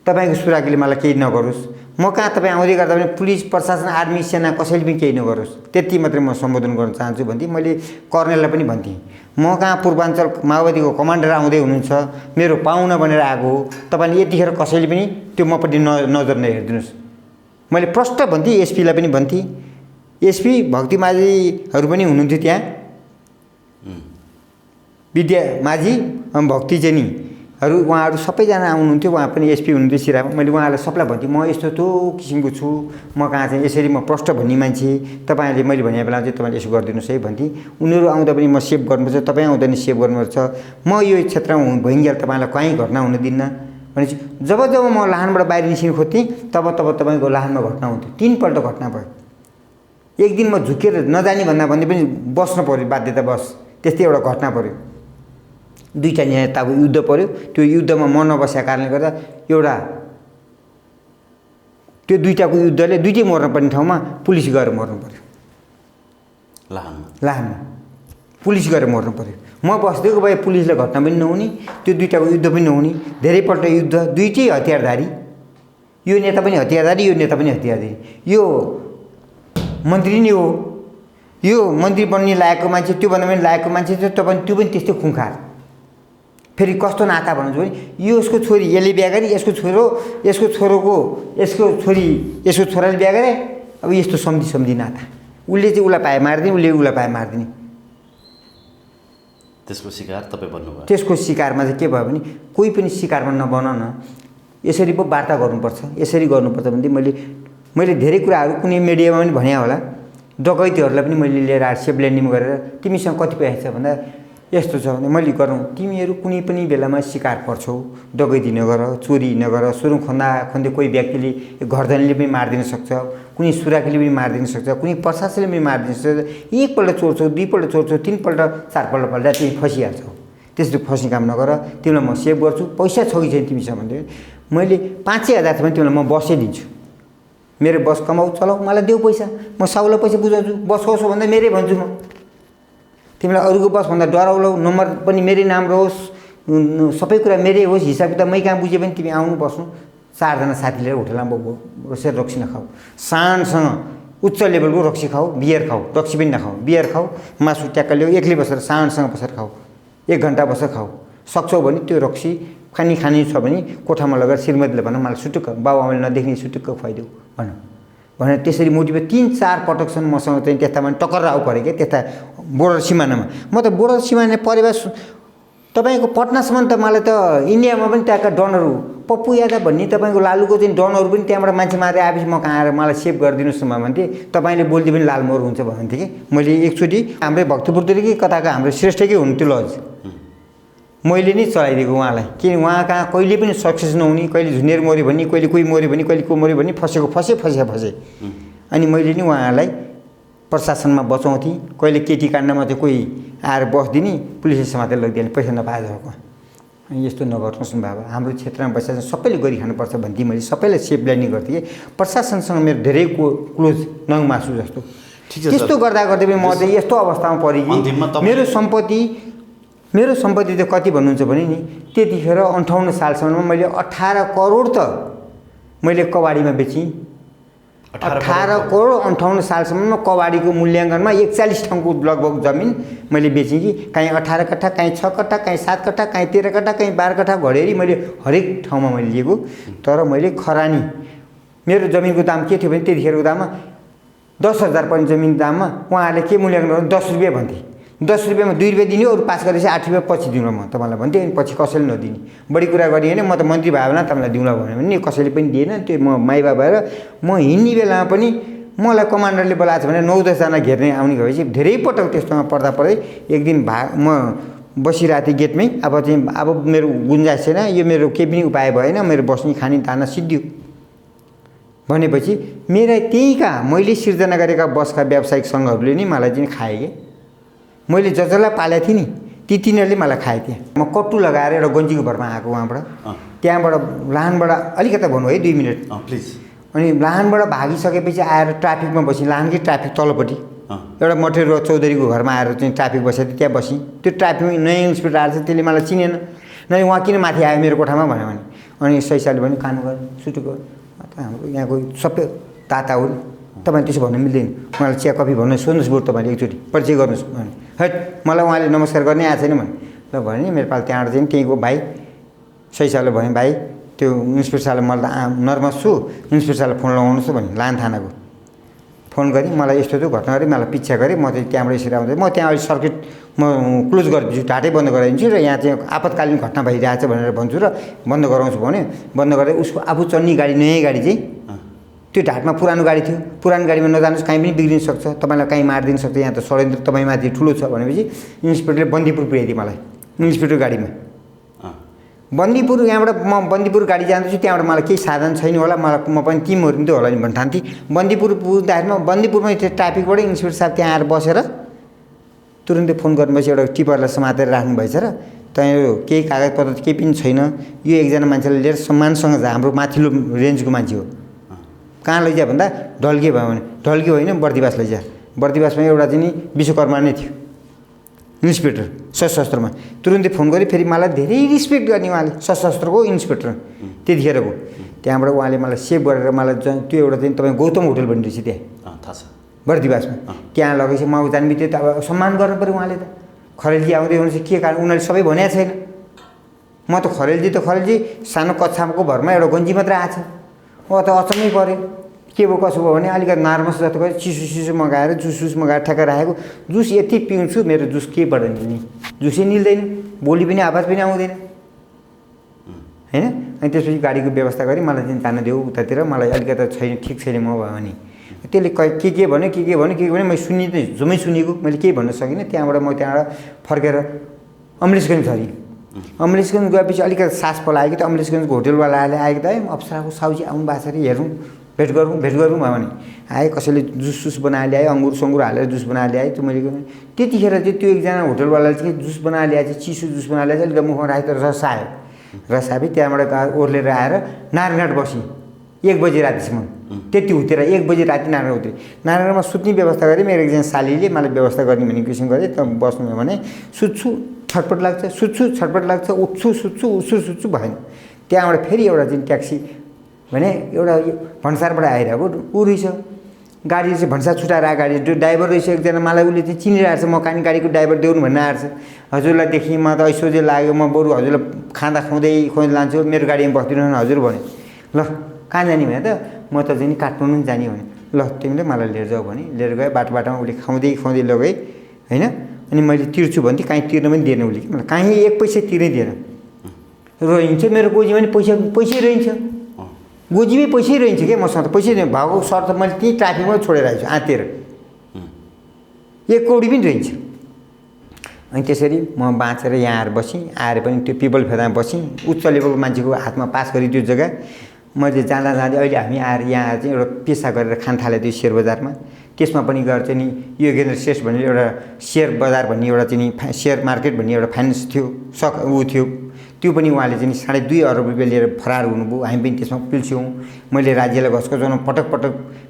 Speaker 1: तपाईँको सुराकीले मलाई केही नगरोस्, म कहाँ तपाईँ आउँदै गर्दा पनि पुलिस प्रशासन आर्मी सेना कसैले पनि केही नगरोस्, त्यति मात्रै म सम्बोधन गर्न चाहन्छु भन्थेँ। मैले कर्नेललाई पनि भन्थेँ म कहाँ पूर्वाञ्चल माओवादीको कमान्डर आउँदै हुनुहुन्छ, मेरो पाहुना बनेर आएको हो, तपाईँले यतिखेर कसैले पनि त्यो मपट्टि नजर नहेरिदिनुहोस्। मैले प्रष्ट भन्थेँ। एसपीलाई पनि भन्थेँ, एसपी भक्ति माझीहरू पनि हुनुहुन्थ्यो त्यहाँ, विद्या माझी भक्ति चाहिँ नि उहाँहरू सबैजना आउनुहुन्थ्यो। उहाँ पनि एसपी हुनुहुन्थ्यो सिरामा। मैले उहाँहरूलाई सबलाई भन्थेँ म यस्तो किसिमको छु, म कहाँ चाहिँ यसरी म प्रष्ट भन्ने मान्छे, तपाईँहरूले मैले भनेको बेला चाहिँ तपाईँले यसो गरिदिनुहोस् है भन्थेँ। उनीहरू आउँदा पनि म सेभ गर्नुपर्छ, तपाईँ आउँदा पनि सेभ गर्नुपर्छ, म यो क्षेत्रमा भइन्जेल तपाईँलाई कहीँ घटना हुन दिन्न भनेपछि जब म लाहानबाट बाहिर निस्किनु खोज्थेँ तब तपाईँको लाहानमा घटना हुन्थ्यो। 3 पल्ट घटना भयो। एक दिन म झुकेर नजाने भन्दा पनि बस्नु पऱ्यो, बाध्यता बस। त्यस्तै एउटा घटना पऱ्यो। 2टा नेताको युद्ध पऱ्यो। त्यो युद्धमा म नबसेको कारणले गर्दा एउटा त्यो 2टाको युद्धले 2टै मर्नुपर्ने ठाउँमा पुलिस गएर मर्नु पऱ्यो। लाहानमा पुलिस गएर मर्नु पऱ्यो। म बस्दिएको भए पुलिसले घटना पनि नहुने, त्यो 2टाको युद्ध पनि नहुने। धेरैपल्ट युद्ध, 2टै हतियारधारी, यो नेता पनि हतियारधारी, यो नेता पनि हतियारधारी। यो मन्त्री नै हो, यो मन्त्री बन्ने लायकको मान्छे, त्यो भन्दा पनि लायकको मान्छे, त्यो पनि त्यस्तै खुङखार। फेरि कस्तो नाता भन्नुहुन्छ भने यो यसको छोरी यसले बिहा गरी यसको छोरोको यसको छोरी यसको छोराले बिहा गरे अब यस्तो सम्झी नाता उसले चाहिँ उसलाई पाए मारिदिने उसले उसलाई पाए मारिदिने
Speaker 2: त्यसको शिकार तपाईँ बन्नुभयो
Speaker 1: त्यसको शिकारमा चाहिँ के भयो भने कोही पनि शिकारमा नबनाउन यसरी पो वार्ता गर्नुपर्छ यसरी गर्नुपर्छ भनेदेखि मैले धेरै कुराहरू कुनै मिडियामा पनि भने होला डकैतीहरूलाई पनि मैले लिएर आएर सेफ ल्यान्डिङ गरेर तिमीसँग कति पैसा छ भन्दा यस्तो छ भने मैले गरौँ तिमीहरू कुनै पनि बेलामा शिकार पर्छौ डकैती नगर चोरी नगर सुरुङ खन्दै कोही व्यक्तिले घरधनीले पनि मारिदिन सक्छ कुनै सुराकीले पनि मारिदिन सक्छ कुनै प्रशासनले पनि मारिदिन सक्छ एकपल्ट चोर्छौ दुईपल्ट चोर्छौ तीनपल्ट चारपल्ट पल्ट तिमी फसिहाल्छौ त्यसरी फस्ने काम नगर तिमीलाई म सेभ गर्छु पैसा छ कि छैन तिमीसँग भन्दै मैले 5,000 छ भने तिमीलाई म बसै दिन्छु मेरो बस कमाऊ चलाऊ मलाई देऊ पैसा म साउलाई पैसा बुझाउँछु बस कसो भन्दा मेरै भन्छु म तिमीलाई अरूको बस भन्दा डराउलौ नम्बर पनि मेरै नाम रहोस् सबै कुरा मेरै होस् हिसाब किताब मै कहाँ बुझे पनि तिमी आउनु बस्नु 4 जना साथी लिएर होटलमा बसेर रक्सी नखाऊ सानसँग उच्च लेभलको रक्सी खाऊ बियर खाऊ रक्सी पनि नखाऊ बियर खाऊ मासु ट्याक्क ल्याऊ एक्लै बसेर सानसँग बसेर खाऊ 1 घन्टा बसेर खाऊ सक्छौ भने त्यो रक्सी खानी छ भने कोठामा लगेर श्रीमतीले भन मलाई सुटुक्क बाबुआमाले नदेख्ने सुटुक्क खुवाइदेऊ भनेर त्यसरी मोटिभेट 3-4 पटकसम्म मसँग चाहिँ त्यस्तामा टकराउ पऱ्यो क्या त्यस्ता बोर्डर सिमानामा म त बोर्डर सिमाना परेवा तपाईँको पटनासम्म त मलाई त इन्डियामा पनि त्यहाँका डनहरू पप्पू यादव भन्ने तपाईँको लालुको चाहिँ डनहरू पनि त्यहाँबाट मान्छे मारे आएपछि म कहाँ आएर मलाई सेभ गरिदिनुहोस् न भन्थे तपाईँले बोल्दै पनि लालमोहर हुन्छ भन्थे कि मैले एकचोटि हाम्रै भक्तपुरतिरकै कताको हाम्रो श्रेष्ठकै हुन्थ्यो लज मैले नै चलाइदिएको उहाँलाई किन उहाँ कहाँ कहिले पनि सक्सेस नहुने कहिले झुनेर मऱ्यो भने कहिले कोही मऱ्यो भने कहिले को मऱ्यो भने फसे अनि मैले नि उहाँलाई प्रशासनमा बचाउँथेँ कहिले केटी काण्डमा चाहिँ कोही आएर बस्दिने पुलिसले समातेर लगिदिने पैसा नपाए जग्गाको अनि यस्तो नगर्नुहोस् न बाबा हाम्रो क्षेत्रमा बसेर सबैले गरिखानुपर्छ भन्थे मैले सबैलाई सेफ ल्यान्डिङ गर्थेँ कि प्रशासनसँग मेरो धेरै क्लोज नङ मासु जस्तो त्यस्तो गर्दा गर्दै पनि म चाहिँ यस्तो अवस्थामा परेँ कि मेरो सम्पत्ति त कति भन्नुहुन्छ भने नि त्यतिखेर 58 सालसम्ममा मैले 18 करोड त मैले कबाडीमा बेचेँ 18 करोड 58 सालसम्ममा कबाडीको मूल्याङ्कनमा 41 ठाउँको लगभग जमिन मैले बेचेँ कि कहीँ 18 कट्ठा कहीँ 6 कट्ठा कहीँ 7 कट्ठा कहीँ 13 कट्ठा कहीँ 12 कट्ठा घडेरी मैले हरेक ठाउँमा मैले लिएको तर मैले खरानी मेरो जमिनको दाम के थियो भने त्यतिखेरको दाममा 10,000 पर्ने जमिनको दाममा उहाँहरूले के मूल्याङ्कन गर्नु 10 रुपियाँ भन्थे 10 रुपियाँमा 2 रुपियाँ दिने अरू पास गरेपछि 8 रुपियाँ पछि दिउँला म तपाईँलाई भन्थेँ अनि पछि कसैले नदिने बढी कुरा गरिएन म त मन्त्री भयो भने तपाईँलाई दिउँला भन्यो भने कसैले पनि दिएन त्यो म माइबा भएर म हिँड्ने बेलामा पनि मलाई कमान्डरले बोलाएको छ भने 9-10 जना घेर्ने आउने भएपछि धेरै पटक त्यस्तोमा पर्दै एक दिन म बसिरहेको थिएँ गेटमै अब मेरो गुन्जाइस छैन यो मेरो केही पनि उपाय भएन मेरो बस्ने खाने दाना सिद्धियो भनेपछि मेरा त्यहीँका मैले सिर्जना गरेका बसका व्यावसायिक सङ्घहरूले नि मलाई चाहिँ खाए कि मैले जसलाई पालेको थिएँ नि ती तिनीहरूले मलाई खाए थिएँ म कट्टु लगाएर एउटा गन्जीको भरमा आएको उहाँबाट त्यहाँबाट लाहानबाट अलिकता भन्नु है 2 मिनट
Speaker 2: प्लिज अनि
Speaker 1: लाहानबाट भागिसकेपछि आएर ट्राफिकमा बसेँ लाहानकै ट्राफिक तलपट्टि एउटा मटेर चौधरीको घरमा आएर चाहिँ ट्राफिक बसेको थिएँ त्यहाँ बसेँ त्यो ट्राफिकमा नयाँ इन्सपेक्टर आएर चाहिँ त्यसले मलाई चिनेन न उहाँ किन माथि आयो मेरो कोठामा भन्यो भने अनि सैसाले भन्यो कानु गर्यो सुटु गर्यो हाम्रो यहाँको सबै ताता हुन् तपाईँ त्यसो भन्नु मिल्दैन उहाँलाई चिया कफी भन्नु सोध्नुहोस् बरु तपाईँले एकचोटि परिचय गर्नुहोस् भने हट मलाई उहाँले नमस्कार गर्ने आएको छैन भने ल भने मेरो पालो त्यहाँबाट चाहिँ त्यहीँको भाइ सैसाले भने भाइ त्यो इन्सपेक्टर साहबले मलाई नर्भस छु इन्सपेक्टर साहबले फोन लगाउनुहोस् भने लान थानाको फोन गरेँ मलाई यस्तो घटना गरेँ मलाई पिच्छा गरेँ म चाहिँ त्यहाँबाट यसरी आउँदै म त्यहाँ अहिले सर्किट म क्लोज गरिदिन्छु ढाटै बन्द गराइदिन्छु र यहाँ चाहिँ आपतकालीन घटना भइरहेछ भनेर भन्छु र बन्द गराउँछु भने बन्द गरेर उसको आफू चढ्ने गाडी नयाँ गाडी चाहिँ त्यो ढाटमा पुरानो गाडी थियो पुरानो गाडीमा नजानुहोस् कहीँ पनि बिग्रिन सक्छ तपाईँलाई कहीँ मारिदिन सक्छ यहाँ त षड्यन्त्र तपाईँमाथि ठुलो छ भनेपछि इन्सपेक्टरले बन्दीपुर पुर्याइदियो मलाई इन्सपेक्टर गाडीमा बन्दीपुर यहाँबाट म बन्दीपुर गाडी जाँदैछु त्यहाँबाट मलाई केही साधन छैन होला मलाई म पनि तिमीहरू पनि त होला नि भन्नु ठान्थेँ बन्दीपुर पुग्दाखेरिमा बन्दीपुरमा त्यो ट्राफिकबाट इन्सपेक्टर साहब त्यहाँ आएर बसेर तुरुन्तै फोन गर्नुभएपछि एउटा टिपरलाई समातेर राख्नुभएछ र त्यहाँ केही कागजपत्र केही पनि छैन यो एकजना मान्छेले लिएर सम्मानसँग हाम्रो माथिल्लो रेन्जको मान्छे हो कहाँ लैजा भन्दा ढल्के भयो भने ढल्के होइन बर्दिवास लैजा बर्दिवासमा एउटा चाहिँ नि विश्वकर्मा नै थियो इन्सपेक्टर सशस्त्रमा तुरुन्तै फोन गरेँ फेरि मलाई धेरै रिस्पेक्ट गर्ने उहाँले सशस्त्रको इन्सपेक्टर त्यतिखेरको त्यहाँबाट उहाँले मलाई सेभ गरेर मलाई त्यो एउटा चाहिँ तपाईँ गौतम होटल भन्ने रहेछ त्यहाँ
Speaker 2: थाहा छ
Speaker 1: बर्दिवासमा त्यहाँ लगेपछि म जाने बित्तिकै त अब सम्मान गर्नु पऱ्यो उहाँले त खरेलजी आउँदै हुनुहुन्छ के कारण उनीहरूले सबै भनेको छैन म त खरेलजी सानो कक्षाको भरमा एउटा गन्जी मात्रै आएको छ। त अचम्मै पऱ्यो, के भयो कसो भयो भने अलिकति नर्भस जस्तो गयो, चिसो मगाएर जुस मगाएर ठ्याक्क राखेको। जुस यति पिउँछु, मेरो जुस केबाट निल्ने, जुसै निल्दैन, बोली पनि आवाज पनि आउँदैन हैन। अनि त्यसपछि गाडीको व्यवस्था गरेँ, मलाई चाहिँ जान देऊ उतातिर, मलाई अलिकति छैन, ठिक छैन म भयो भने। त्यसले के भन्यो मैले जम्मै सुनेको, मैले केही भन्न सकिनँ। त्यहाँबाट फर्केर अमलेशगञ्ज झरेँ। अमलेशगञ्ज गएपछि अलिकति सास पलायो कि त अमलेशगञ्जको होटलवालाले आएको त अप्सराको साउजी आउनु भएको छ अरे, हेरौँ भेट गरौँ भयो भने आयो। कसैले जुस बनाएर ल्यायो, अङ्गुर हालेर जुस बनाएर ल्यायो। त्यो मैले त्यतिखेर चाहिँ त्यो एकजना होटलवालाले चाहिँ जुस बनाएर ल्याएछ, चिसो जुस बनाएर ल्याएछ, अलिकति मुखमा राखेर रस आयो। रस आएपछि त्यहाँबाट ओर्लेर आएर नारायणघाट बसेँ 1 बजी रातिसम्म। त्यति उतेर 1 बजी राति नारायण उत्रेँ। नारायणमा सुत्ने व्यवस्था गरेँ। मेरो एकजना सालीले मलाई व्यवस्था गर्ने भन्ने किसिम गरेँ। त बस्नु भने सुत्छु, छटपट लाग्छ, सुत्छु, छटपट लाग्छ, उठ्छु, सुत्छु भएन। त्यहाँबाट फेरि एउटा चाहिँ ट्याक्सी भने एउटा भन्सारबाट आइरहेको ऊ रहेछ, गाडी चाहिँ भन्सार छुटाएर आएको गाडी, त्यो ड्राइभर रहेछ एकजना। मलाई उसले चाहिँ चिनिरहेको छ, म काहीँ गाडीको ड्राइभर देउनु भन्न आएको छ। हजुरलाई देखेँ, म त ऐसोझै लाग्यो, म बरु हजुरलाई खुवाउँदै लान्छु, मेरो गाडीमा बस्दिनु न हजुर भने। ल कहाँ जाने भने त म त चाहिँ काठमाडौँ पनि जाने भने। ल तिमीले मलाई लिएर जाऊ भने लिएर गएँ। बाटोमा उसले खुवाउँदै लगेँ होइन। अनि मैले तिर्छु भन्थेँ, काहीँ तिर्न पनि दिएन उसले, मलाई काहीँ 1 पैसा तिर्नै दिएन। रहन्छ मेरो गोजीमा नि पैसै रहन्छ, गोजीमै पैसै रहन्छ क्या मसँग त पैसै दिएँ। भाउको सर्त मैले त्यहीँ ट्राफिकमा छोडेर आएछु आँतेर, 1 कौडी पनि रहन्छ। अनि त्यसरी म बाँचेर यहाँ आएर बसेँ। आएर पनि त्यो पिपल फेदामा बसेँ। उच्च लेभलको मान्छेको हातमा पास गरेँ त्यो जग्गा। मैले जाँदा अहिले हामी आएर यहाँ आएर चाहिँ एउटा पेसा गरेर खान थालेँ त्यो सेयर बजारमा। त्यसमा पनि गएर चाहिँ नि योगेन्द्र श्रेष्ठ भन्ने एउटा सेयर बजार भन्ने एउटा चाहिँ सेयर मार्केट भन्ने एउटा फाइनेन्स थियो, थियो। त्यो पनि उहाँले चाहिँ 2.5 अरब रुपियाँ लिएर फरार हुनुभयो। हामी पनि त्यसमा पिल्स्यौँ। मैले राज्यलाई घसघसाउन पटक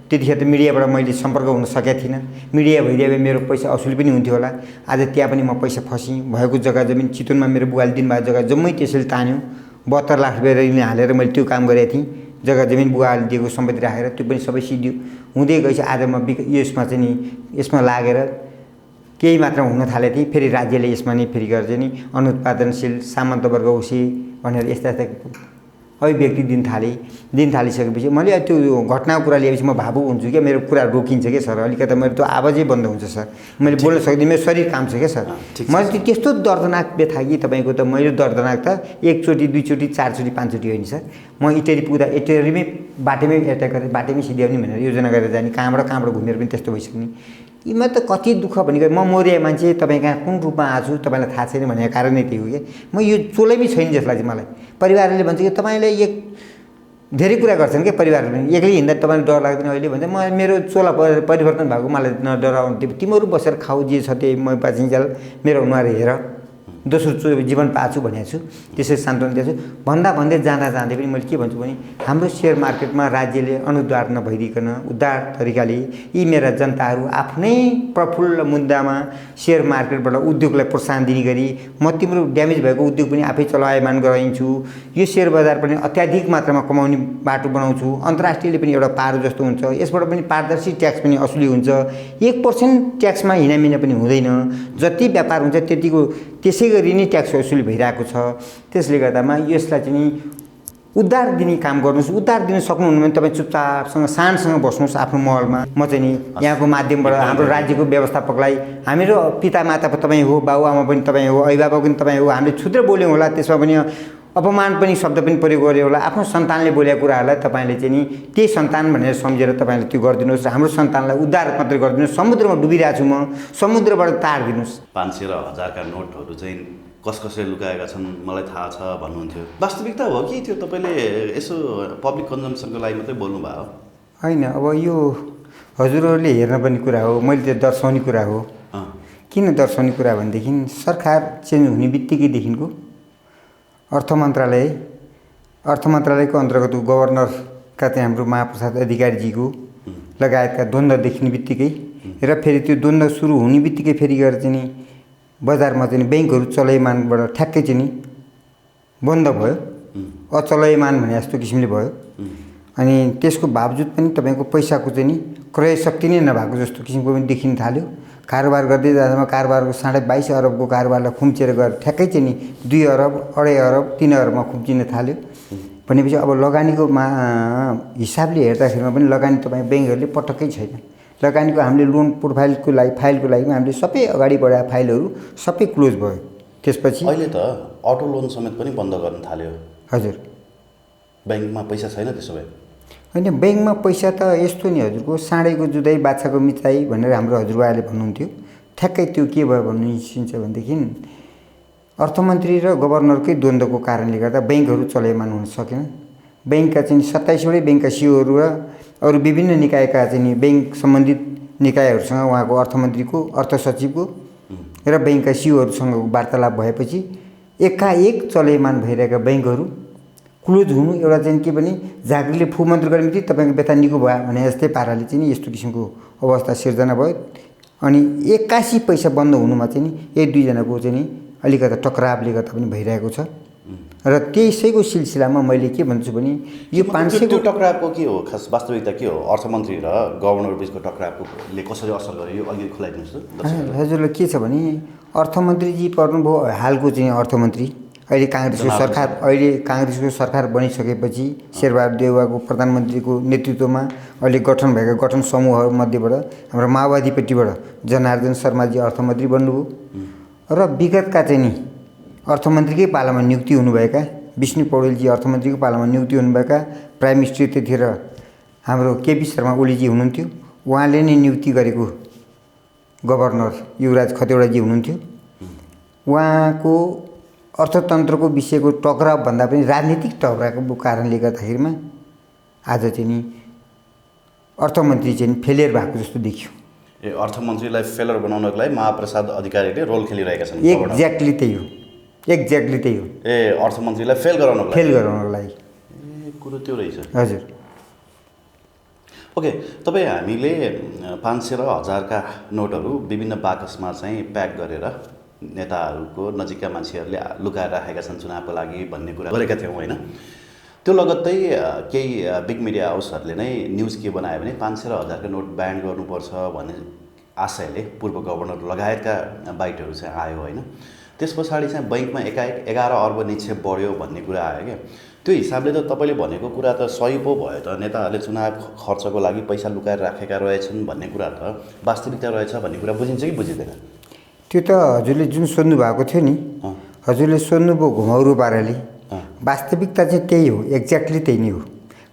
Speaker 1: त्यतिखेर त मिडियाबाट मैले सम्पर्क हुन सकेको थिइनँ। मिडिया भइदिए मेरो पैसा असुली पनि हुन्थ्यो होला। आज त्यहाँ पनि म पैसा फसेँ। भएको जग्गा जमिन चितवनमा मेरो बुवाले दिनुभएको जग्गा जम्मै त्यसैले तान्यो। 72 लाख रुपियाँ ऋण हालेर मैले त्यो काम गरेको थिएँ। जग्गा जमिन बुवाले दिएको सम्पत्ति राखेर त्यो पनि सबै सिद्धियो। हुँदै गएपछि आज म यसमा चाहिँ नि यसमा लागेर केही मात्रामा हुन थालेको थिएँ। फेरि राज्यले यसमा नि फेरि गरेर चाहिँ नि अनुत्पादनशील सामन्त वर्ग उसी भनेर यस्ता अभिव्यक्ति दिन थालिसकेपछि मैले त्यो घटनाको कुरा लिएपछि म भावुक हुन्छु क्या। मेरो कुरा रोकिन्छ क्या सर, अलिकति मेरो त्यो आवाजै बन्द हुन्छ सर, मैले बोल्न सक्दिनँ, मेरो शरीर काम छ क्या सर। मैले त्यस्तो दर्दनाक व्यथा कि तपाईँको त मैले दर्दनाक त 1 चोटि 2 चोटि 4 चोटि 5 चोटि होइन सर। म इटरी पुग्दा इटरीमै बाटैमै एट्याक गरेर बाटैमै सिध्याउने भनेर योजना गरेर जाने, कहाँबाट घुमेर पनि त्यस्तो भइसक्ने। यीमा त कति दुःख भनेको म मोरिया मान्छे तपाईँ कहाँ कुन रूपमा आछु तपाईँलाई थाहा छैन भनेको कारण नै त्यही हो कि म यो चोलैमै छैन जसलाई चाहिँ मलाई परिवारले भन्छ कि तपाईँले धेरै कुरा गर्छन् क्या परिवारले। एक्लै हिँड्दा तपाईँलाई डर लाग्दैन अहिले भन्छ। म मेरो चोला परिवर्तन भएको मलाई नडराउनु, तिमीहरू बसेर खाऊ जे छ त्यही म बाँचिन्जेल मेरो अनुहार हेर, दोस्रो जीवन पाछु भनेको छु। त्यसरी सान्त्वना दिएको छु। भन्दै जाँदै पनि मैले के भन्छु भने हाम्रो सेयर मार्केटमा राज्यले अनुदार नभइदिकन उदार तरिकाले यी मेरा जनताहरू आफ्नै प्रफुल्ल मुद्दामा सेयर मार्केटबाट उद्योगलाई प्रोत्साहन दिने गरी म तिम्रो ड्यामेज भएको उद्योग पनि आफै चलायमान गराइन्छु। यो सेयर बजार पनि अत्याधिक मात्रामा कमाउने बाटो बनाउँछु। अन्तर्राष्ट्रियले पनि एउटा पारो जस्तो हुन्छ, यसबाट पनि पारदर्शी ट्याक्स पनि असुली हुन्छ। 1% ट्याक्समा हिनामिना पनि हुँदैन। जति व्यापार हुन्छ त्यतिको त्यसै गरी नै ट्याक्स असुली भइरहेको छ। त्यसले गर्दामा यसलाई चाहिँ नि उद्धार दिने काम गर्नुहोस्। उद्धार दिन सक्नुहुन्न भने तपाईँ चुपचापसँग शानसँग बस्नुहोस् आफ्नो महलमा। म चाहिँ नि यहाँको माध्यमबाट हाम्रो राज्यको व्यवस्थापकलाई हामीहरू पितामाता तपाईँ हो, बाबुआमा पनि तपाईँ हो, अभिभावक पनि तपाईँ हो, हामीले क्षुद्र बोल्यौँ होला, त्यसमा पनि अपमान पनि शब्द पनि प्रयोग गर्यो होला। आफ्नो सन्तानले बोलेको कुराहरूलाई तपाईँले चाहिँ नि त्यही सन्तान भनेर सम्झेर तपाईँले त्यो गरिदिनुहोस् र हाम्रो सन्तानलाई उद्धार मात्रै गरिदिनुहोस्। समुद्रमा डुबिरहेको छु म, समुद्रबाट तारिदिनुहोस्।
Speaker 2: 500 र 1000 का नोटहरू चाहिँ कसले लुकाएका छन् मलाई थाहा छ भन्नुहुन्थ्यो। वास्तविकता हो कि त्यो तपाईँले यसो पब्लिक कन्जम्सनको लागि मात्रै बोल्नुभयो?
Speaker 1: होइन, अब यो हजुरहरूले हेर्न पनि कुरा हो, मैले त्यो दर्शाउने कुरा हो। किन दर्शाउने कुरा भनेदेखि सरकार चेन्ज हुने बित्तिकैदेखिको अर्थ मन्त्रालयको अन्तर्गत गभर्नरका चाहिँ हाम्रो महाप्रसाद अधिकारीजीको लगायतका द्वन्द्व देखिने बित्तिकै र फेरि त्यो द्वन्द्व सुरु हुने बित्तिकै फेरि गएर चाहिँ नि बजारमा चाहिँ ब्याङ्कहरू चलायमानबाट ठ्याक्कै चाहिँ नि बन्द भयो, अचलायमान भने जस्तो किसिमले भयो। अनि त्यसको बावजुद पनि तपाईँको पैसाको चाहिँ नि क्रय शक्ति नै नभएको जस्तो किसिमको पनि देखिन थाल्यो। कारोबार गर्दै जाँदामा कारोबारको 22.5 अरबको कारोबारलाई खुम्चेर गएर ठ्याक्कै चाहिँ नि 2 अरब 2.5 अरब 3 अरबमा खुम्चिन थाल्यो भनेपछि अब लगानीको हिसाबले हेर्दाखेरिमा पनि लगानी तपाईँ ब्याङ्कहरूले पटक्कै छैन। लगानीको हामीले लोन प्रोफाइलको लागि फाइलको लागि हामीले सबै अगाडि बढाएको फाइलहरू सबै क्लोज भयो। त्यसपछि
Speaker 2: अहिले त अटो लोन समेत पनि बन्द गर्न थाल्यो।
Speaker 1: हजुर,
Speaker 2: ब्याङ्कमा पैसा छैन त्यसो भए?
Speaker 1: होइन, ब्याङ्कमा पैसा त यस्तो नि हजुरको साँडेको जुदाई बाछाको मिचाई भनेर हाम्रो हजुरबाले भन्नुहुन्थ्यो। ठ्याक्कै त्यो के भयो भन्नु निस्किन्छ भनेदेखि अर्थमन्त्री र गभर्नरकै द्वन्द्वको कारणले गर्दा ब्याङ्कहरू चलायमान हुन सकेन। ब्याङ्कका चाहिँ 27वटै ब्याङ्कका सिओहरू र अरू विभिन्न निकायका चाहिँ ब्याङ्क सम्बन्धित निकायहरूसँग उहाँको अर्थमन्त्रीको अर्थ सचिवको र ब्याङ्कका सिओहरूसँग वार्तालाप भएपछि एकाएक चलायमान भइरहेका ब्याङ्कहरू क्लोज हुनु एउटा चाहिँ के भने झाँक्रीले फु मन्त्र गर्ने बित्तिकै तपाईँको बेथा निको भयो भने जस्तै पाराले चाहिँ यस्तो किसिमको अवस्था सिर्जना भयो। अनि 81 पैसा बन्द हुनुमा चाहिँ एक दुईजनाको चाहिँ नि अलिकति टक्रावले गर्दा पनि भइरहेको छ। र त्यसैको सिलसिलामा मैले के भन्छु भने यो 500
Speaker 2: त्यो टक्रावको के हो खास वास्तविकता के हो? अर्थमन्त्री र गभर्नर बिचको टक्रावले कसरी असर गर्यो यो अलिकति खुलाइदिनुहोस् त।
Speaker 1: हजुरलाई के छ भने अर्थमन्त्रीजी पर्नुभयो हालको चाहिँ अर्थमन्त्री। अहिले काङ्ग्रेसको सरकार बनिसकेपछि शेरबहादुर देउवाको प्रधानमन्त्रीको नेतृत्वमा अहिले गठन भएका गठन समूहमध्येबाट हाम्रो माओवादीपट्टिबाट जनार्दन शर्माजी अर्थमन्त्री बन्नुभयो र विगतका चाहिँ नि अर्थमन्त्रीकै पालामा नियुक्ति हुनुभएका विष्णु पौडेलजी अर्थमन्त्रीको पालामा नियुक्ति हुनुभएका प्राइम मिनिस्टर त्यतिखेर हाम्रो केपी शर्मा ओलीजी हुनुहुन्थ्यो। उहाँले नै नियुक्ति गरेको गभर्नर युवराज खतिवडाजी हुनुहुन्थ्यो। उहाँको अर्थतन्त्रको विषयको टक्राव भन्दा पनि राजनीतिक टक्रावको कारणले गर्दाखेरिमा आज चाहिँ नि अर्थमन्त्री चाहिँ फेलियर भएको जस्तो देखियो।
Speaker 2: ए, अर्थमन्त्रीलाई फेलर बनाउनको लागि महाप्रसाद अधिकारीले रोल खेलिरहेका छन्।
Speaker 1: एक्ज्याक्टली त्यही हो।
Speaker 2: ए, अर्थमन्त्रीलाई फेल गराउनको
Speaker 1: लागि
Speaker 2: कुरो त्यो रहेछ।
Speaker 1: हजुर।
Speaker 2: ओके, तपाईँ हामीले 500 र 1000का नोटहरू विभिन्न बाकसमा चाहिँ प्याक गरेर नेताहरूको नजिकका मान्छेहरूले लुकाएर राखेका छन् चुनावको लागि भन्ने कुरा गरेका थियौँ होइन? त्यो लगत्तै केही बिग मिडिया हाउसहरूले नै न्युज के बनायो भने 500 र 1000का नोट ब्यान गर्नुपर्छ भन्ने आशयले पूर्व गभर्नर लगायतका बाइटहरू चाहिँ आयो होइन? त्यस पछाडि चाहिँ बैङ्कमा एकाएक 11 अर्ब निक्षेप बढ्यो भन्ने कुरा आयो क्या। त्यो हिसाबले त तपाईँले भनेको कुरा त सही पो भयो त। नेताहरूले चुनाव खर्चको लागि पैसा लुकाएर राखेका रहेछन् भन्ने कुरा त वास्तविकता रहेछ भन्ने कुरा बुझिन्छ कि बुझिँदैन?
Speaker 1: त्यो त हजुरले जुन सोध्नु भएको थियो नि, हजुरले सोध्नुभयो घुमाउरो पाराले। वास्तविकता चाहिँ त्यही हो, एक्ज्याक्टली त्यही नै हो।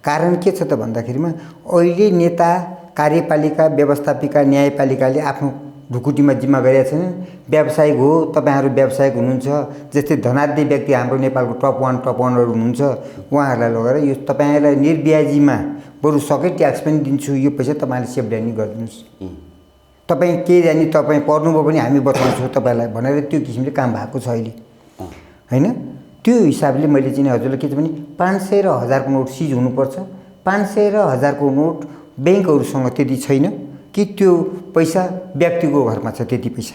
Speaker 1: कारण के छ त भन्दाखेरिमा अहिले नेता कार्यपालिका व्यवस्थापिका न्यायपालिकाले आफ्नो ढुकुटीमा जिम्मा गरेका छैन। व्यावसायिक हो, तपाईँहरू व्यावसायिक हुनुहुन्छ, जस्तै धनाढ्य व्यक्ति हाम्रो नेपालको टप 1 हुनुहुन्छ, उहाँहरूलाई लगेर यो तपाईँहरूलाई निर्ब्याजीमा बरु सबै ट्याक्स पनि दिन्छु, यो पैसा तपाईँले सेफडानी गरिदिनुहोस्, तपाईँ के जाने तपाईँ पर्नुभयो भने हामी बचाउँछौँ तपाईँलाई भनेर त्यो किसिमले काम भएको छ अहिले होइन? त्यो हिसाबले मैले चाहिँ हजुरलाई के छ भने 500 र 1000को नोट सिज हुनुपर्छ। 500 र 1000को नोट ब्याङ्कहरूसँग त्यति छैन कि त्यो पैसा व्यक्तिको घरमा छ त्यति पैसा।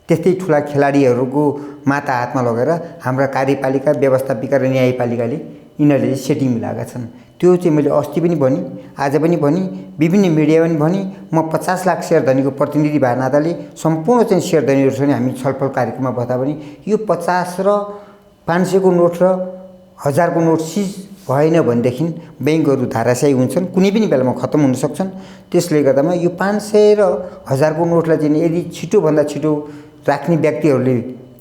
Speaker 1: त्यस्तै ठुला खेलाडीहरूको माता हातमा लगेर हाम्रा कार्यपालिका व्यवस्थापिका र न्यायपालिकाले यिनीहरूले सेटिङ मिलाएका छन्। त्यो चाहिँ मैले अस्ति पनि भने, आज पनि भने, विभिन्न मिडिया पनि भने, म 50 लाख सेयर धनीको प्रतिनिधि भए नाताले सम्पूर्ण चाहिँ सेयर धनीहरूसँग हामी छलफल कार्यक्रममा बता पनि यो 50 र 500को नोट र 1000को नोट सिज भएन भनेदेखि ब्याङ्कहरू धाराशायी हुन्छन्, कुनै पनि बेलामा खत्तम हुन सक्छन्। त्यसले गर्दामा यो 500 र 1000को नोटलाई चाहिँ यदि छिटोभन्दा छिटो राख्ने व्यक्तिहरूले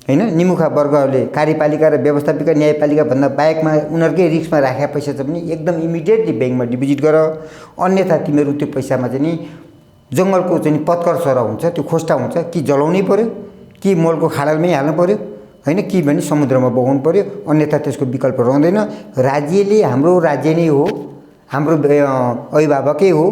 Speaker 1: होइन, निमुखा वर्गहरूले कार्यपालिका र व्यवस्थापिका न्यायपालिका भन्दा बाहेकमा उनीहरूकै रिस्कमा राखेका पैसा चाहिँ पनि एकदम इमिडिएटली ब्याङ्कमा डिपोजिट गर। अन्यथा तिमीहरू त्यो पैसामा चाहिँ नि जङ्गलको चाहिँ पत्कर सरह हुन्छ, त्यो खोस्टा हुन्छ, कि जलाउनै पर्यो कि मलको खाडलमै हाल्नु पर्यो होइन, कि भने समुद्रमा बगाउनु पर्यो, अन्यथा त्यसको विकल्प रहँदैन। राज्यले हाम्रो राज्य नै हो, हाम्रो अभिभावकै हो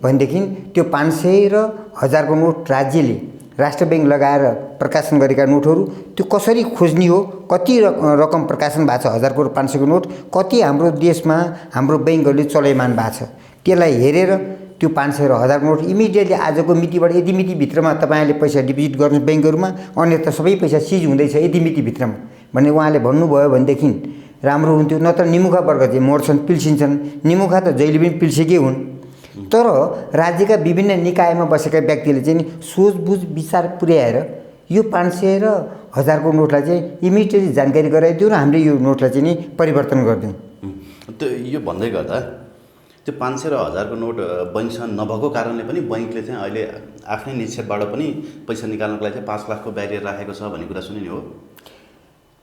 Speaker 1: भनेदेखि त्यो 500 र 1000को नोट राज्यले राष्ट्र ब्याङ्क लगाएर प्रकाशन गरेका नोटहरू त्यो कसरी खोज्ने हो, कति रकम प्रकाशन भएको छ 1000को र 500को नोट, कति हाम्रो देशमा हाम्रो ब्याङ्कहरूले चलायमान भएको छ, त्यसलाई हेरेर त्यो 500 र 1000को नोट इमिडिएटली आजको मितिबाट यति मितिभित्रमा तपाईँले पैसा डिपोजिट गर्नु ब्याङ्कहरूमा, अन्यथा सबै पैसा सिज हुँदैछ यति मितिभित्रमा भन्ने उहाँले भन्नुभयो भनेदेखि राम्रो हुन्थ्यो। नत्र निमुखा वर्ग चाहिँ मर्छन्, पिल्सिन्छन्। निमुखा त जहिले पनि पिल्सेकै हुन्। तर राज्यका विभिन्न निकायमा बसेका व्यक्तिले चाहिँ नि सोचबुझ विचार पुर्याएर यो 500 र 1000 को नोटलाई चाहिँ इमिडिएटली जानकारी गराइदिउँ र हामीले यो नोटलाई चाहिँ नि परिवर्तन गरिदिउँ।
Speaker 2: त्यो यो भन्दै गर्दा त्यो 500 र 1000 को नोट बैंकसँग नभएको कारणले पनि बैंकले चाहिँ अहिले आफ्नै निक्षेपबाट पनि पैसा निकाल्नको लागि चाहिँ 5 लाखको ब्यारियर राखेको छ भन्ने कुरा सुनिने हो।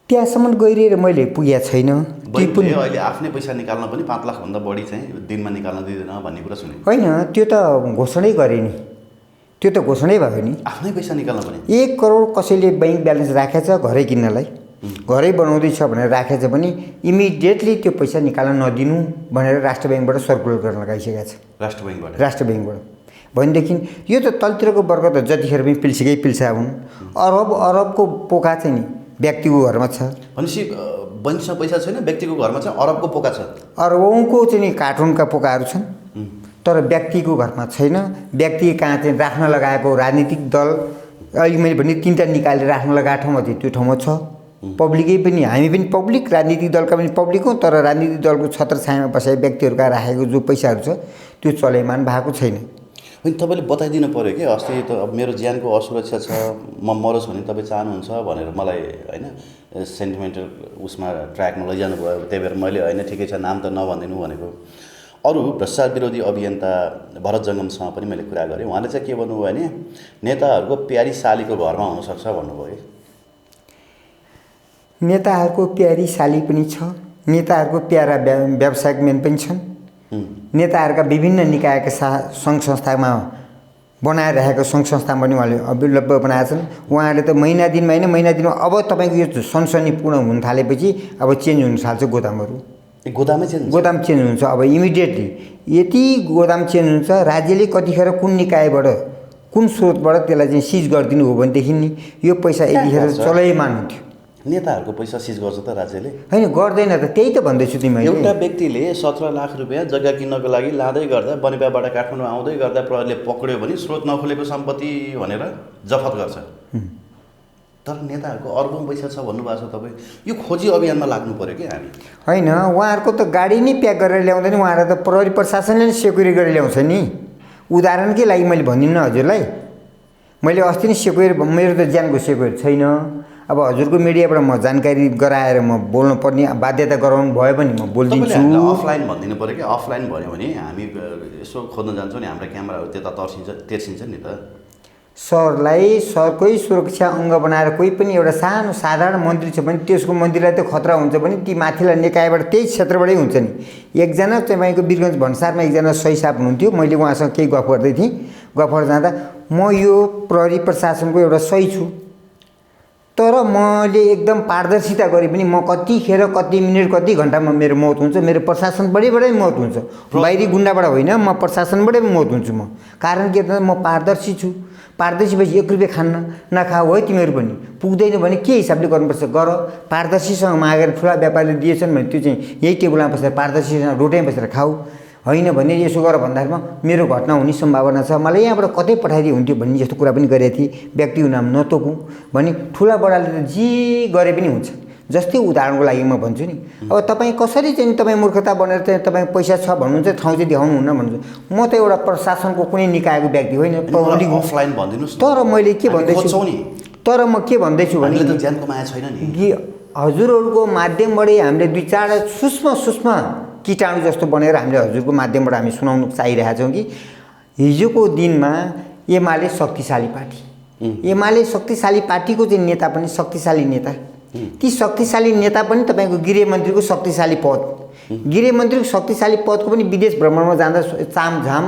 Speaker 1: त्यहाँसम्म गइरहेर मैले पुगेको छैन।
Speaker 2: बैंकले अहिले आफ्नै पैसा निकाल्न पनि 5 लाखभन्दा बढी चाहिँ दिनमा निकाल्न दिँदैन भन्ने कुरा सुने।
Speaker 1: होइन, त्यो त घोषणै गरे नि, त्यो त घोषणै भयो नि।
Speaker 2: आफ्नै पैसा निकाल्न पनि
Speaker 1: 1 करोड कसैले बैंक ब्यालेन्स राखेछ घरै किन्नलाई, घरै बनाउँदैछ भनेर राखेछ भने इमिडिएटली त्यो पैसा निकाल्न नदिनु भनेर राष्ट्र ब्याङ्कबाट सर्कुलर गर्न लगाइसकेको छ। राष्ट्र ब्याङ्कबाट भनेदेखि यो त तलतिरको वर्ग त जतिखेर पनि पिल्सेकै पिल्सा हुन्। अरबको पोका चाहिँ नि व्यक्तिको घरमा छ
Speaker 2: भनेपछि बैंकसँग पैसा छैन, व्यक्तिको घरमा चाहिँ अरबको पोका छ।
Speaker 1: अरबौँको चाहिँ नि कार्टुनका पोकाहरू छन्, तर व्यक्तिको घरमा छैन। व्यक्ति कहाँ चाहिँ राख्न लगाएको राजनीतिक दल अहिले मैले भने 3टा निकालेर राख्न लगाएको ठाउँमा चाहिँ त्यो ठाउँमा छ। पब्लिकै पनि, हामी पनि पब्लिक, राजनीतिक दलका पनि पब्लिक हौँ, तर राजनीतिक दलको छत्रछायामा बसेका व्यक्तिहरूका राखेको जो पैसाहरू छ त्यो चलैमान भएको छैन।
Speaker 2: होइन, तपाईँले बताइदिनु पऱ्यो कि अस्ति त अब मेरो ज्यानको असुरक्षा छ, म मरोस् भने तपाईँ चाहनुहुन्छ भनेर मलाई होइन सेन्टिमेन्टल उसमा ट्र्याकमा लैजानु भयो। त्यही भएर मैले होइन ठिकै छ नाम त नभनिदिनु भनेको। अरू भ्रष्टाचार विरोधी अभियन्ता भरत जङ्गमसँग पनि मैले कुरा गरेँ। उहाँले चाहिँ के भन्नुभयो भने नेताहरूको प्यारी सालीको घरमा हुनसक्छ भन्नुभयो।
Speaker 1: नेताहरूको प्यारी साली पनि छ, नेताहरूको प्यारा व्यावसायिक मेन पनि छन्। नेताहरूका विभिन्न निकायका सङ्घ संस्थामा बनाइरहेको सङ्घ संस्था पनि उहाँले अविलम्ब बनाएका छन्। उहाँहरूले त महिना दिनमा होइन, महिना दिनमा अब तपाईँको यो सनसनीपूर्ण हुन थालेपछि अब चेन्ज हुन थाल्छ गोदामहरू। गोदाम चेन्ज हुन्छ अब इमिडिएटली। यति गोदाम चेन्ज हुन्छ, राज्यले कतिखेर कुन निकायबाट कुन स्रोतबाट त्यसलाई चाहिँ सिज गरिदिनु हो भनेदेखि नि यो पैसा यतिखेर चलैमान हुन्थ्यो।
Speaker 2: नेताहरूको पैसा सिज गर्छ त राज्यले?
Speaker 1: होइन, गर्दैन त, त्यही त भन्दैछु तिमीले।
Speaker 2: एउटा व्यक्तिले 17 लाख रुपियाँ जग्गा किन्नको लागि लाँदै गर्दा बनेपाबाट काठमाडौँ आउँदै गर्दा प्रहरीले पक्र्यो भने स्रोत नखोलेको सम्पत्ति भनेर जफत गर्छ। तर नेताहरूको अर्बौँ पैसा छ भन्नुभएको छ तपाईँ। यो खोजी अभियानमा लाग्नु पऱ्यो कि हामी?
Speaker 1: होइन, उहाँहरूको त गाडी नै प्याक गरेर ल्याउँदैन, उहाँहरू त प्रहरी प्रशासनले नै सेक्युरिटी गरेर ल्याउँछ नि। उदाहरणकै लागि मैले भनिदिनु हजुरलाई, मैले अस्ति नै सेक्युरिटी, मेरो त ज्यानको सेक्युरिटी छैन। अब हजुरको मिडियाबाट म जानकारी गराएर म बोल्नु पर्ने बाध्यता गराउनु भयो भने म बोलिदिन्छु।
Speaker 2: अफलाइन भनिदिनु पऱ्यो कि? अफलाइन भन्यो भने हामी यसो खोज्न जान्छौँ नि, हाम्रा क्यामेराहरू त्यता तेर्सिन्छ नि त। सरलाई
Speaker 1: सरकै सुरक्षा अङ्ग बनाएर कोही पनि एउटा सानो साधारण मन्त्री छ भने त्यसको मन्त्रीलाई त खतरा हुन्छ भने ती माथिल्ला निकायबाट त्यही क्षेत्रबाटै हुन्छ नि। एकजना तपाईँको वीरगञ्ज भन्सारमा एकजना सही साहब हुनुहुन्थ्यो, मैले उहाँसँग केही गफ गर्दै थिएँ। गफ गर्दा जाँदा म यो प्रहरी प्रशासनको एउटा सही छु, तर मैले एकदम पारदर्शिता गरेँ पनि म कतिखेर कति मिनट कति घन्टामा मेरो मौत हुन्छ, मेरो प्रशासनबाटै मौत हुन्छ, बाहिरी गुन्डाबाट होइन, म प्रशासनबाटै मौत हुन्छु। म कारण के त म पारदर्शी छु। पारदर्शी भएपछि 1 रुपियाँ खान्न नखाऊ है तिमीहरू पनि, पुग्दैन भने के हिसाबले गर्नुपर्छ गर। पारदर्शीसँग मागेर ठुला व्यापारीले दिएछन् भने त्यो चाहिँ यही टेबलमा बसेर पारदर्शीसँग रोटीमा बसेर खाऊ, होइन भने यसो गर भन्दाखेरिमा मेरो घटना हुने सम्भावना छ, मलाई यहाँबाट कतै पठाइदिए हुन्थ्यो भन्ने जस्तो कुरा पनि गरेको थिएँ। व्यक्तिको नाम नतोकौँ भने ठुला बडाले त जे गरे पनि हुन्छ। जस्तै उदाहरणको लागि म भन्छु नि, अब तपाईँ कसरी चाहिँ तपाईँ मूर्खता बनेर चाहिँ तपाईँ पैसा छ भन्नुहुन्छ, ठाउँ चाहिँ देखाउनुहुन्न भन्नुहुन्छ। म त एउटा प्रशासनको कुनै निकायको व्यक्ति होइन, पब्लिक
Speaker 2: अफलाइन भनिदिनुहोस्।
Speaker 1: तर मैले के भन्दैछु भने
Speaker 2: ज्यानको माया छैन नि
Speaker 1: कि हजुरहरूको माध्यमबाटै हामीले 2-4 सूक्ष्म कीटाणु जस्तो बनेर हामीले हजुरको माध्यमबाट हामी सुनाउनु चाहिरहेका छौँ कि हिजोको दिनमा एमाले शक्तिशाली पार्टी, एमाले शक्तिशाली पार्टीको चाहिँ नेता पनि शक्तिशाली नेता, ती शक्तिशाली नेता पनि तपाईँको गृहमन्त्रीको शक्तिशाली पद, गृहमन्त्रीको शक्तिशाली पदको पनि विदेश भ्रमणमा जाँदा तामझाम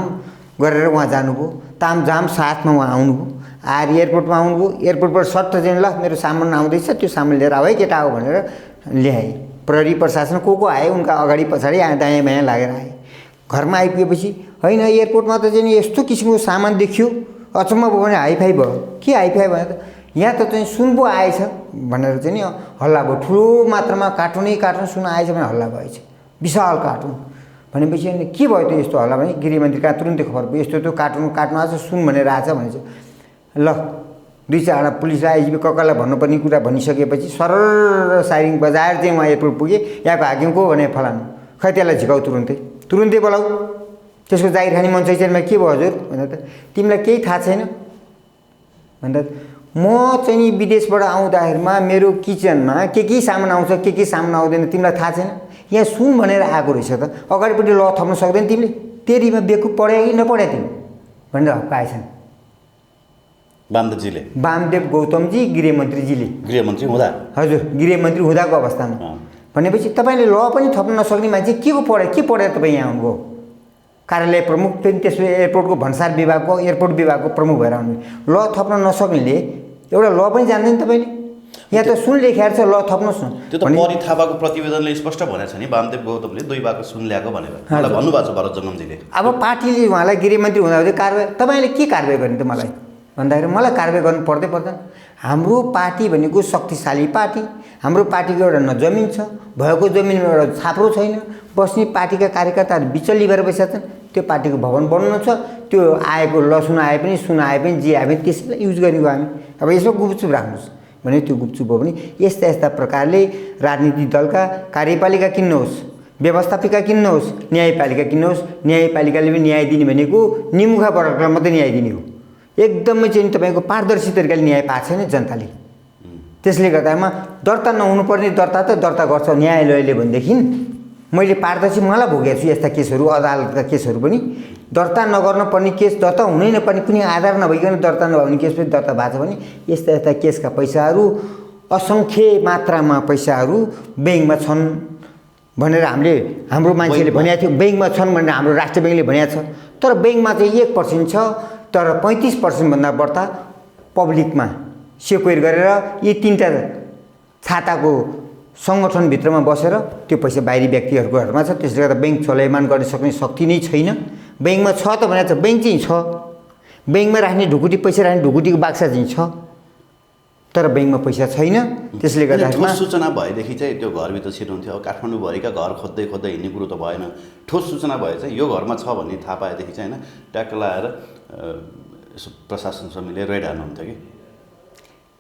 Speaker 1: गरेर उहाँ जानुभयो, तामझाम साथमा उहाँ आउनुभयो, आएर एयरपोर्टमा आउनुभयो, एयरपोर्टबाट सट्ट चाहिँ ल मेरो सामान आउँदैछ त्यो सामान लिएर आऊ है केटा हो भनेर ल्याए। प्रहरी प्रशासन को आए उनका अगाडि पछाडि दायाँ बायाँ लागेर आए। घरमा आइपुगेपछि होइन एयरपोर्टमा त चाहिँ यस्तो किसिमको सामान देखियो, अचम्म भयो भने हाइफाई भयो। के हाइफाई भयो त यहाँ त चाहिँ सुन पो आएछ भनेर चाहिँ नि हल्ला भयो। ठुलो मात्रामा कार्टुनै कार्टुन सुन आएछ भने हल्ला भएछ, विशाल कार्टुन भनेपछि अनि के भयो त यस्तो हल्ला भने गृहमन्त्री कहाँ तुरुन्तै खबर भयो यस्तो त्यो कार्टुन आएछ सुन भनेर आएछ भनेछ। ल 2-4 पुलिसलाई आइजिपी ककालाई भन्नुपर्ने कुरा भनिसकेपछि सरर साइरिङ बजाएर चाहिँ उहाँ एयरपोर्ट पुगे। यहाँको हाकिम को भने फलानु, खै त्यसलाई झिकाउ तुरुन्तै बोलाऊ त्यसको जागिर खाने मान्छे चाहिँ के भयो हजुर भन्दा त तिमीलाई केही थाहा छैन भन्दा म चाहिँ नि विदेशबाट आउँदाखेरिमा मेरो किचनमा के सामान आउँछ के सामान आउँदैन तिमीलाई थाहा छैन यहाँ सुन भनेर आएको रहेछ त अगाडिपट्टि ल थप्न सक्दैन तिमीले तेरीमा बेकु पढ्या कि नपढ्या तिमी भनेर हप्काएछन् वामदेव गौतमजी
Speaker 2: गृहमन्त्री हुँदा
Speaker 1: हजुर गृहमन्त्री हुँदाको अवस्थामा भनेपछि तपाईँले ल पनि थप्न नसक्ने मान्छे के पढेर तपाईँ यहाँ आउनुभयो कार्यालय प्रमुख फेरि त्यसपछि एयरपोर्टको भन्सार विभागको एयरपोर्ट विभागको प्रमुख भएर आउनु ल थप्न नसक्नेले एउटा ल पनि जान्दैन तपाईँले यहाँ त सुन लेखेर छ ल थप्नुहोस् न
Speaker 2: त्यो त परि थापाको प्रतिवेदनले स्पष्ट भनेको छ नि वामदेव गौतमले 2 भागको सुन ल्याएको भनेर मलाई भन्नुभएको छ भरत जङ्गमजीले
Speaker 1: अब पार्टीले उहाँलाई गृहमन्त्री हुँदा कारबाही तपाईँले के कारबाही गर्ने त मलाई भन्दाखेरि मलाई कारबाही गर्नु पर्दैन हाम्रो पार्टी भनेको शक्तिशाली पार्टी हाम्रो पार्टीको एउटा न जमिन छ भएको जमिनमा एउटा छाप्रो छैन बस्ने पार्टीका कार्यकर्ताहरू बिचल्ली भएर बसेका छन् त्यो पार्टीको भवन बनाउनु छ त्यो आएको लसुन आए पनि सुन आए पनि जे आए पनि त्यसलाई युज गरेको हामी अब यसमा गुपचुप राख्नुहोस् भने त्यो गुपचुप हो भने यस्ता प्रकारले राजनीतिक दलका कार्यपालिका किन्नुहोस् व्यवस्थापिका किन्नुहोस् न्यायपालिका किन्नुहोस् न्यायपालिकाले पनि न्याय दिने भनेको निमुखा वर्गलाई मात्रै न्याय दिने हो एकदमै चाहिँ तपाईँको पारदर्शी तरिकाले न्याय पाएको छैन जनताले त्यसले गर्दामा दर्ता नहुनुपर्ने दर्ता गर्छ न्यायालयले भनेदेखि मैले पारदर्शी मलाई भोगेको छु यस्ता केसहरू अदालतका केसहरू पनि दर्ता नगर्न पर्ने केस दर्ता हुनै नपर्ने कुनै आधार नभइकन दर्ता नभउने केस पनि दर्ता भएको छ भने यस्ता केसका पैसाहरू असङ्ख्य मात्रामा पैसाहरू ब्याङ्कमा छन् भनेर हाम्रो मान्छेले भनेको थियो ब्याङ्कमा छन् भनेर हाम्रो राष्ट्रिय ब्याङ्कले भनेको छ तर ब्याङ्कमा चाहिँ 1% छ तर 35% भन्दा बढ्ता पब्लिकमा सेक्युर गरेर यी 3टा छाताको सङ्गठनभित्रमा बसेर त्यो पैसा बाहिरी व्यक्तिहरूको हातमा छ त्यसले गर्दा ब्याङ्क चलायमान गर्न सक्ने शक्ति नै छैन ब्याङ्कमा छ त भनेको छ ब्याङ्क चाहिँ छ ब्याङ्कमा राख्ने ढुकुटी पैसा राख्ने ढुकुटीको बाक्सा चाहिँ छ तर ब्याङ्कमा पैसा छैन त्यसले गर्दा
Speaker 2: ठोस सूचना भएदेखि चाहिँ त्यो घरभित्र छिर्नुहुन्थ्यो अब काठमाडौँभरिका घर खोज्दै हिँड्ने कुरो त भएन ठोस सूचना भए चाहिँ यो घरमा छ भन्ने थाहा पाएदेखि चाहिँ होइन ट्याक्क लाएर यसो प्रशासनसँग मिलेर रेड हाल्नुहुन्थ्यो कि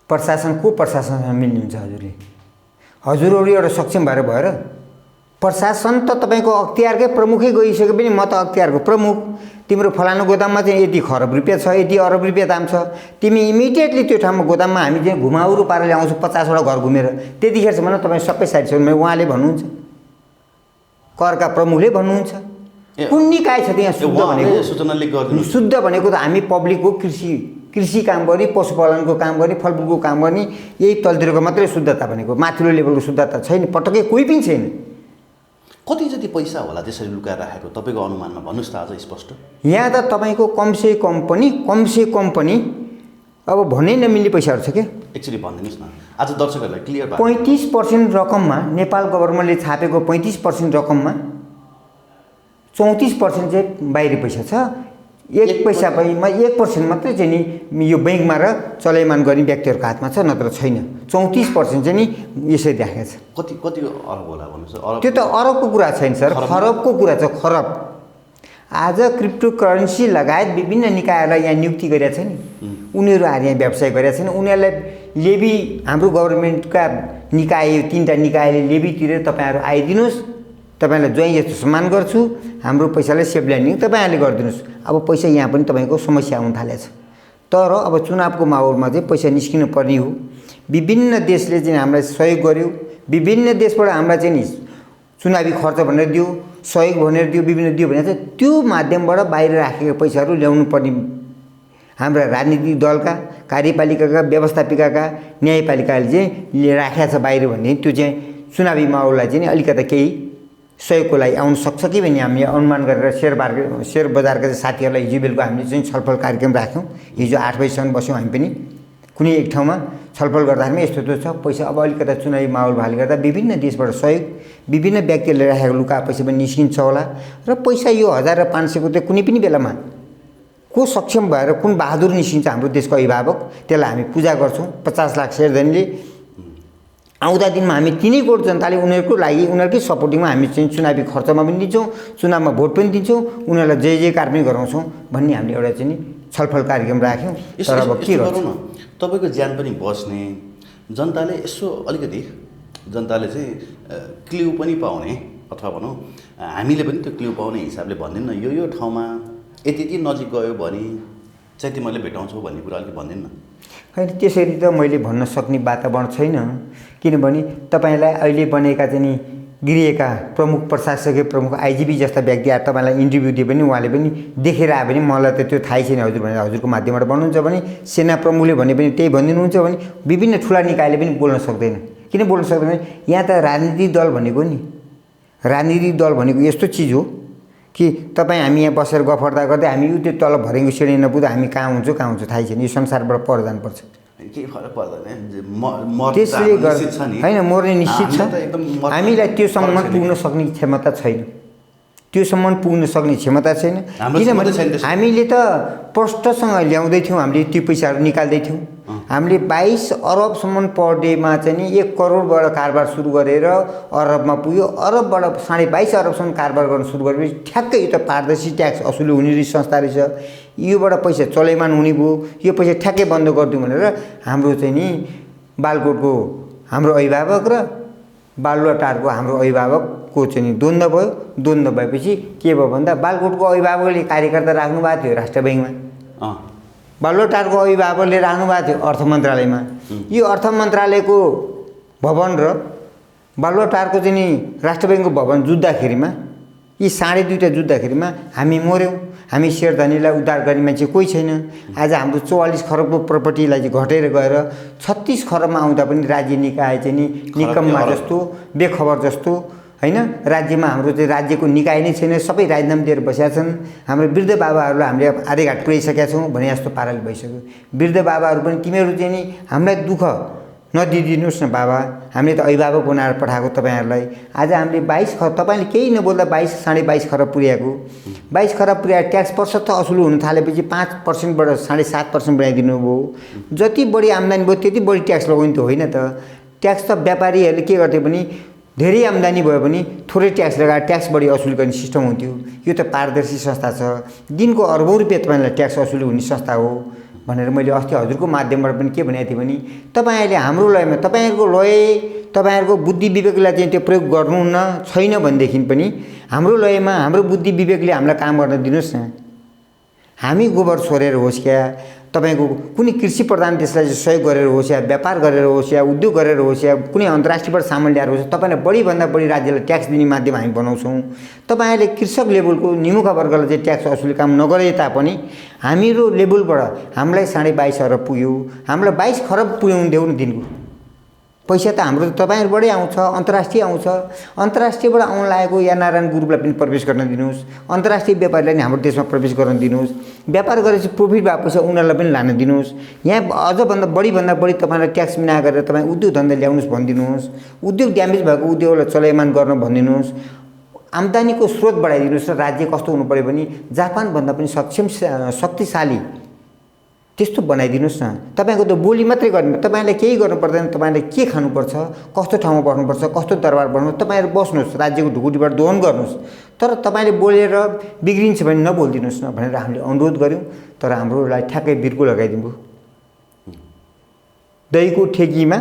Speaker 1: प्रशासनसँग मिल्नुहुन्छ हजुरहरू एउटा सक्षम भएर प्रशासन त तपाईँको अख्तियारकै प्रमुखै गइसके पनि म त अख्तियारको प्रमुख तिम्रो फलानु गोदाममा चाहिँ यति खरब रुपियाँ छ यति अरब रुपियाँ दाम छ तिमी इमिडिएटली त्यो ठाउँमा गोदाममा हामी चाहिँ घुमाउरो पाराले आउँछौँ 50वटा घर घुमेर त्यतिखेरसम्म तपाईँ सबै साइडसम्म उहाँले भन्नुहुन्छ करका प्रमुखले भन्नुहुन्छ कुन निकाय छ त्यहाँ शुद्ध भनेको
Speaker 2: सूचना लिक गर्दिनु
Speaker 1: शुद्ध भनेको त हामी पब्लिकको कृषि काम गर्ने पशुपालनको काम गर्ने फलफुलको काम गर्ने यही तलतिरको मात्रै शुद्धता भनेको माथिल्लो लेभलको शुद्धता छैन पटक्कै कोही पनि छैन
Speaker 2: कति जति पैसा होला त्यसरी लुकाएर राखेको तपाईँको अनुमानमा भन्नुहोस् त आज स्पष्ट
Speaker 1: यहाँ त तपाईँको कमसे कम पनि अब भन्नै नमिल्ने पैसाहरू छ क्या
Speaker 2: एक्चुअली भनिदिनुहोस् न आज दर्शकहरूलाई क्लियर
Speaker 1: 35% रकममा नेपाल गभर्मेन्टले छापेको 35% रकममा 34% चाहिँ बाहिरी पैसा छ 1 पैसा पनि 1% मात्रै चाहिँ नि यो ब्याङ्कमा र चलायमान गर्ने व्यक्तिहरूको हातमा छ नत्र छैन 34% चाहिँ नि यसरी राखेको छ
Speaker 2: कति अरब होला भन्नुहोस्
Speaker 1: त्यो त अरबको कुरा छैन सर खरबको कुरा छ खरब आज क्रिप्टो करेन्सी लगायत विभिन्न निकायहरूलाई यहाँ नियुक्ति गरेका छ नि उनीहरू आएर यहाँ व्यवसाय गरेका छन् उनीहरूलाई लेबी हाम्रो गभर्मेन्टका निकाय 3टा निकायले लेबी तिरेर तपाईँहरू आइदिनुहोस् तपाईँलाई ज्वाइँ यस्तो सम्मान गर्छु हाम्रो पैसालाई सेफ ल्यान्डिङ तपाईँहरूले गरिदिनुहोस् अब पैसा यहाँ पनि तपाईँको समस्या आउन थालेको छ तर अब चुनावको माहौलमा चाहिँ पैसा निस्किनु पर्ने हो विभिन्न देशले चाहिँ हामीलाई सहयोग गर्यो विभिन्न देशबाट हामीलाई चाहिँ नि चुनावी खर्च भनेर दियो सहयोग भनेर दियो विभिन्न दियो भने चाहिँ त्यो माध्यमबाट बाहिर राखेका पैसाहरू ल्याउनु पर्ने हाम्रा राजनीतिक दलका कार्यपालिकाका व्यवस्थापिकाका न्यायपालिकाले चाहिँ राखेको छ बाहिर भने त्यो चाहिँ चुनावी माहौललाई चाहिँ अलिकति केही सहयोगको लागि आउन सक्छ कि भन्ने हामीले अनुमान गरेर सेयर बजारका साथीहरूलाई हिजो बेलुका हामीले चाहिँ छलफल कार्यक्रम राख्यौँ हिजो 8 बजीसम्म बस्यौँ हामी पनि कुनै एक ठाउँमा छलफल गर्दाखेरि यस्तो छ पैसा अब अलिकति चुनावी माहौल भएकोले गर्दा विभिन्न देशबाट सहयोग विभिन्न व्यक्तिहरूले राखेको लुका पैसा पनि निस्किन्छ होला र पैसा यो 1000 र 500को त कुनै पनि बेलामा को सक्षम भएर कुन बहादुर निस्किन्छ हाम्रो देशको अभिभावक त्यसलाई हामी पूजा गर्छौँ 50 लाख शेयरधनीले आउँदा दिनमा हामी 3 करोड जनताले उनीहरूको लागि उनीहरूकै सपोर्टिङमा हामी चाहिँ चुनावी खर्चमा पनि दिन्छौँ चुनावमा भोट पनि दिन्छौँ उनीहरूलाई जय जयकार पनि गराउँछौँ भन्ने हामीले एउटा चाहिँ छलफल कार्यक्रम राख्यौँ तर अब के गर्नु
Speaker 2: तपाईँको ज्यान पनि बस्ने जनताले यसो अलिकति जनताले चाहिँ क्ल्यु पनि पाउने अथवा भनौँ हामीले पनि त्यो क्ल्यु पाउने हिसाबले भनिदिनु न यो ठाउँमा यति नजिक गयो भने चाहिँ तिमीहरूले भेटाउँछौ भन्ने कुरा अलिक भनिदिनु न।
Speaker 1: होइन त्यसरी त मैले भन्न सक्ने वातावरण छैन, किनभने तपाईँलाई अहिले बनेका चाहिँ नि गृहका प्रमुख प्रशासकीय प्रमुख आइजिपी जस्ता व्यक्तिहरू तपाईँलाई इन्टरभ्यू दिए पनि उहाँले पनि देखेर आए पनि मलाई त त्यो थाहै छैन हजुर भनेर हजुरको माध्यमबाट भन्नुहुन्छ भने, सेना प्रमुखले भने पनि त्यही भनिदिनुहुन्छ भने विभिन्न ठुला निकायले पनि बोल्न सक्दैन। किन बोल्न सक्दैन भने यहाँ त राजनीतिक दल भनेको नि, राजनीतिक दल भनेको यस्तो चिज हो कि तपाईँ हामी यहाँ बसेर गफर्दा गर्दै हामी त्यो तल भरेको श्रेणी नपुग्दा हामी कहाँ हुन्छौँ थाहै छैन। यो संसारबाट पर जानुपर्छ,
Speaker 2: केही फरक पर्दैन।
Speaker 1: त्यसले गर्दा होइन मर्ने निश्चित छ। हामीलाई त्योसम्म पुग्न सक्ने क्षमता छैन, त्योसम्म पुग्न सक्ने क्षमता छैन। किनभने हामीले त प्रष्टसँग ल्याउँदैथ्यौँ, हामीले त्यो पैसाहरू निकाल्दैथ्यौँ। हामीले 22 अरबसम्म पर डेमा चाहिँ नि 1 करोडबाट कारोबार सुरु गरेर अरबमा पुग्यो, अरबबाट 22.5 अरबसम्म कारोबार गर्न सुरु गरेपछि ठ्याक्कै यो त पारदर्शी ट्याक्स असुल हुने संस्था रहेछ, योबाट पैसा चलैमान हुने भयो, यो पैसा ठ्याक्कै बन्द गरिदिउँ भनेर हाम्रो चाहिँ नि बालकोटको हाम्रो अभिभावक र बालुवाटारको हाम्रो अभिभावकको चाहिँ नि द्वन्द्व भयो। द्वन्द्व भएपछि के भयो भन्दा बालकोटको अभिभावकले कार्यकर्ता राख्नु भएको थियो राष्ट्र ब्याङ्कमा, बालुवाटारको अभिभावकले राख्नु भएको थियो अर्थ मन्त्रालयमा। यो अर्थ मन्त्रालयको भवन र बालुवाटारको चाहिँ नि राष्ट्र ब्याङ्कको भवन जुत्दाखेरिमा, यी 2.5 जुत्दाखेरिमा हामी मऱ्यौँ। हामी शेरधनीलाई उद्धार गर्ने मान्छे कोही छैन। आज हाम्रो 44 खरबको प्रपर्टीलाई चाहिँ घटेर गएर 36 खरबमा आउँदा पनि राज्य निकाय चाहिँ नि निकममा जस्तो बेखबर जस्तो होइन। राज्यमा हाम्रो चाहिँ राज्यको निकाय नै छैन, सबै राजीनामा दिएर बसेका छन्। हाम्रो वृद्ध बाबाहरूलाई हामीले आधेघाट पुर्याइसकेका छौँ भने जस्तो पाराले भइसक्यो। वृद्ध बाबाहरू पनि तिमीहरू चाहिँ नि हामीलाई दुःख नदिदिनुहोस् न बाबा, हामीले त अभिभावक बनाएर पठाएको तपाईँहरूलाई। आज हामीले 22 खरब, तपाईँले केही नबोल्दा 22.5 खरब पुर्याएको, 22 खरब पुर्याएर ट्याक्स प्रतिशत असुल हुन थालेपछि 5%बाट 7.5% बनाइदिनु भयो। जति बढी आम्दानी भयो त्यति बढी ट्याक्स लगाउने त होइन त। ट्याक्स त व्यापारीहरूले के गर्थे भने धेरै आम्दानी भयो भने थोरै ट्याक्स लगाएर ट्याक्स बढी असुल गर्ने सिस्टम हुन्थ्यो। यो त पारदर्शी संस्था छ, दिनको अरबौँ रुपियाँ तपाईँलाई ट्याक्स असुल हुने संस्था हो भनेर मैले अस्ति हजुरको माध्यमबाट पनि के भनेको थिएँ भने तपाईँहरूले हाम्रो लयमा तपाईँहरूको लय तपाईँहरूको बुद्धि विवेकलाई चाहिँ त्यो प्रयोग गर्नुहुन्न छैन भनेदेखि पनि हाम्रो लयमा हाम्रो बुद्धि विवेकले हामीलाई काम गर्न दिनुहोस् न। हामी गोबर छोडेर होस् क्या, तपाईँको कुनै कृषि प्रधान देशलाई सहयोग गरेर होस् या व्यापार गरेर होस् या उद्योग गरेर होस् या कुनै अन्तर्राष्ट्रियबाट सामान ल्याएर होस्, तपाईँलाई बढीभन्दा बढी राज्यलाई ट्याक्स दिने माध्यम हामी बनाउँछौँ। तपाईँहरूले कृषक लेभलको निमुखा वर्गलाई चाहिँ ट्याक्स असुली काम नगरे तापनि हामीहरू लेभलबाट हामीलाई 22.5 अरब पुग्यो, हामीलाई 22 खरब पुर्याउनु देऊ न दिनको पैसा त हाम्रो तपाईँहरूबाटै आउँछ, अन्तर्राष्ट्रिय आउँछ। अन्तर्राष्ट्रियबाट आउन लागेको या नारायण ग्रुपलाई पनि प्रवेश गर्न दिनुहोस्, अन्तर्राष्ट्रिय व्यापारीलाई पनि हाम्रो देशमा प्रवेश गर्न दिनुहोस्। व्यापार गरेपछि प्रोफिट भएको पैसा उनीहरूलाई पनि लान दिनुहोस्। यहाँ अझभन्दा बढी तपाईँलाई ट्याक्स मिना गरेर तपाईँ उद्योग धन्दा ल्याउनुहोस् भनिदिनुहोस्। उद्योग ड्यामेज भएको उद्योगलाई चलायमान गर्न भनिदिनुहोस्। आम्दानीको स्रोत बढाइदिनुहोस् र राज्य कस्तो हुनु पऱ्यो भने जापानभन्दा पनि सक्षम शक्तिशाली त्यस्तो बनाइदिनुहोस् न। तपाईँको त बोली मात्रै गर्ने, तपाईँले केही गर्नु पर्दैन। तपाईँले के खानुपर्छ, कस्तो ठाउँमा बस्नुपर्छ, कस्तो दरबार बस्नुपर्छ, तपाईँहरू बस्नुहोस्, राज्यको ढुकुटीबाट दोहन गर्नुहोस्। तर तपाईँले बोलेर बिग्रिन्छ भने नबोलिदिनुहोस् न भनेर हामीले अनुरोध गऱ्यौँ। तर हाम्रोलाई ठ्याक्कै बिर्को लगाइदिनु भयो, दहीको ठेकीमा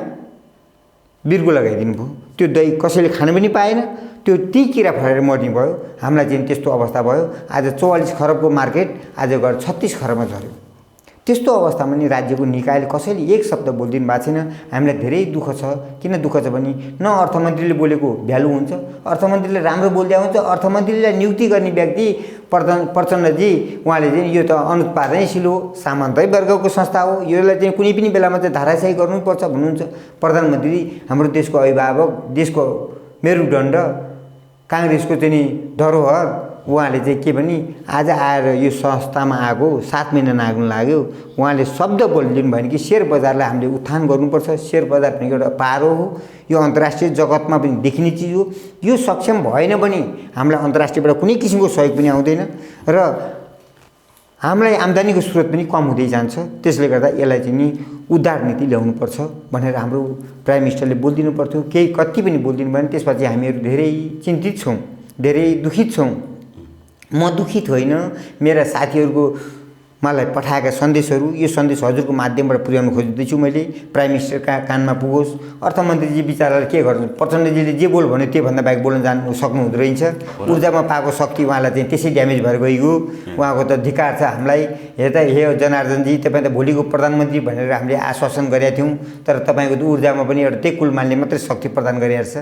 Speaker 1: बिर्को लगाइदिनु भयो। त्यो दही कसैले खान पनि पाएन, त्यो त्यही किरा फरेर मर्ने भयो। हामीलाई चाहिँ त्यस्तो अवस्था भयो। आज 44 खरबको मार्केट आज गएर 36 खरबमा झऱ्यो। त्यस्तो अवस्थामा नि राज्यको निकायले कसैले एक शब्द बोलिदिनु भएको छैन। हामीलाई धेरै दुःख छ। किन दुःख छ भने न अर्थमन्त्रीले बोलेको भ्यालु हुन्छ, अर्थमन्त्रीले राम्रो बोल्दै हुन्छ। अर्थमन्त्रीलाई नियुक्ति गर्ने व्यक्ति प्रचण्डजी, उहाँले चाहिँ यो त अनुत्पादनशील हो, सामन्तै वर्गको संस्था हो, यसलाई चाहिँ कुनै पनि बेलामा चाहिँ धाराशाही गर्नुपर्छ भन्नुहुन्छ। प्रधानमन्त्री हाम्रो देशको अभिभावक, देशको मेरुदण्ड, काङ्ग्रेसको चाहिँ धरोहर, उहाँले चाहिँ के भने आज आएर यो संस्थामा आएको 7 महिना नाग्नु लाग्यो। उहाँले शब्द बोलिदिनु भयो कि सेयर बजारलाई हामीले उत्थान गर्नुपर्छ। सेयर बजार भनेको एउटा पारो हो, यो अन्तर्राष्ट्रिय जगतमा पनि देखिने चिज हो। यो सक्षम भएन भने हामीलाई अन्तर्राष्ट्रियबाट कुनै किसिमको सहयोग पनि आउँदैन र हामीलाई आम्दानीको स्रोत पनि कम हुँदै जान्छ। त्यसले गर्दा यसलाई चाहिँ नि उद्धार नीति ल्याउनुपर्छ भनेर हाम्रो प्राइम मिनिस्टरले बोलिदिनु पर्थ्यो। केही कति पनि बोलिदिनु भएन। त्यसपछि हामीहरू धेरै चिन्तित छौँ, धेरै दुखित छौँ। म दुखित होइन, मेरा साथीहरूको मलाई पठाएका सन्देशहरू यो सन्देश हजुरको माध्यमबाट पुर्याउन खोज्दैछु मैले प्राइम मिनिस्टरका कानमा पुगोस्। अर्थमन्त्रीजी विचाराले के गर्नु प्रचण्डजीले जे बोल भन्यो त्योभन्दा बाहेक बोल्न जानु सक्नुहुँदो रहेछ। ऊर्जामा पाएको शक्ति उहाँलाई चाहिँ त्यसै ड्यामेज भएर गइगयो। उहाँको त धिक्कार छ हामीलाई। हेर्दा हे जनार्दनजी तपाईँ त भोलिको प्रधानमन्त्री भनेर हामीले आश्वासन गरेका थियौँ तर तपाईँको त ऊर्जामा पनि एउटा त्यही कुलमानले मात्रै शक्ति प्रदान गरिरहेको छ।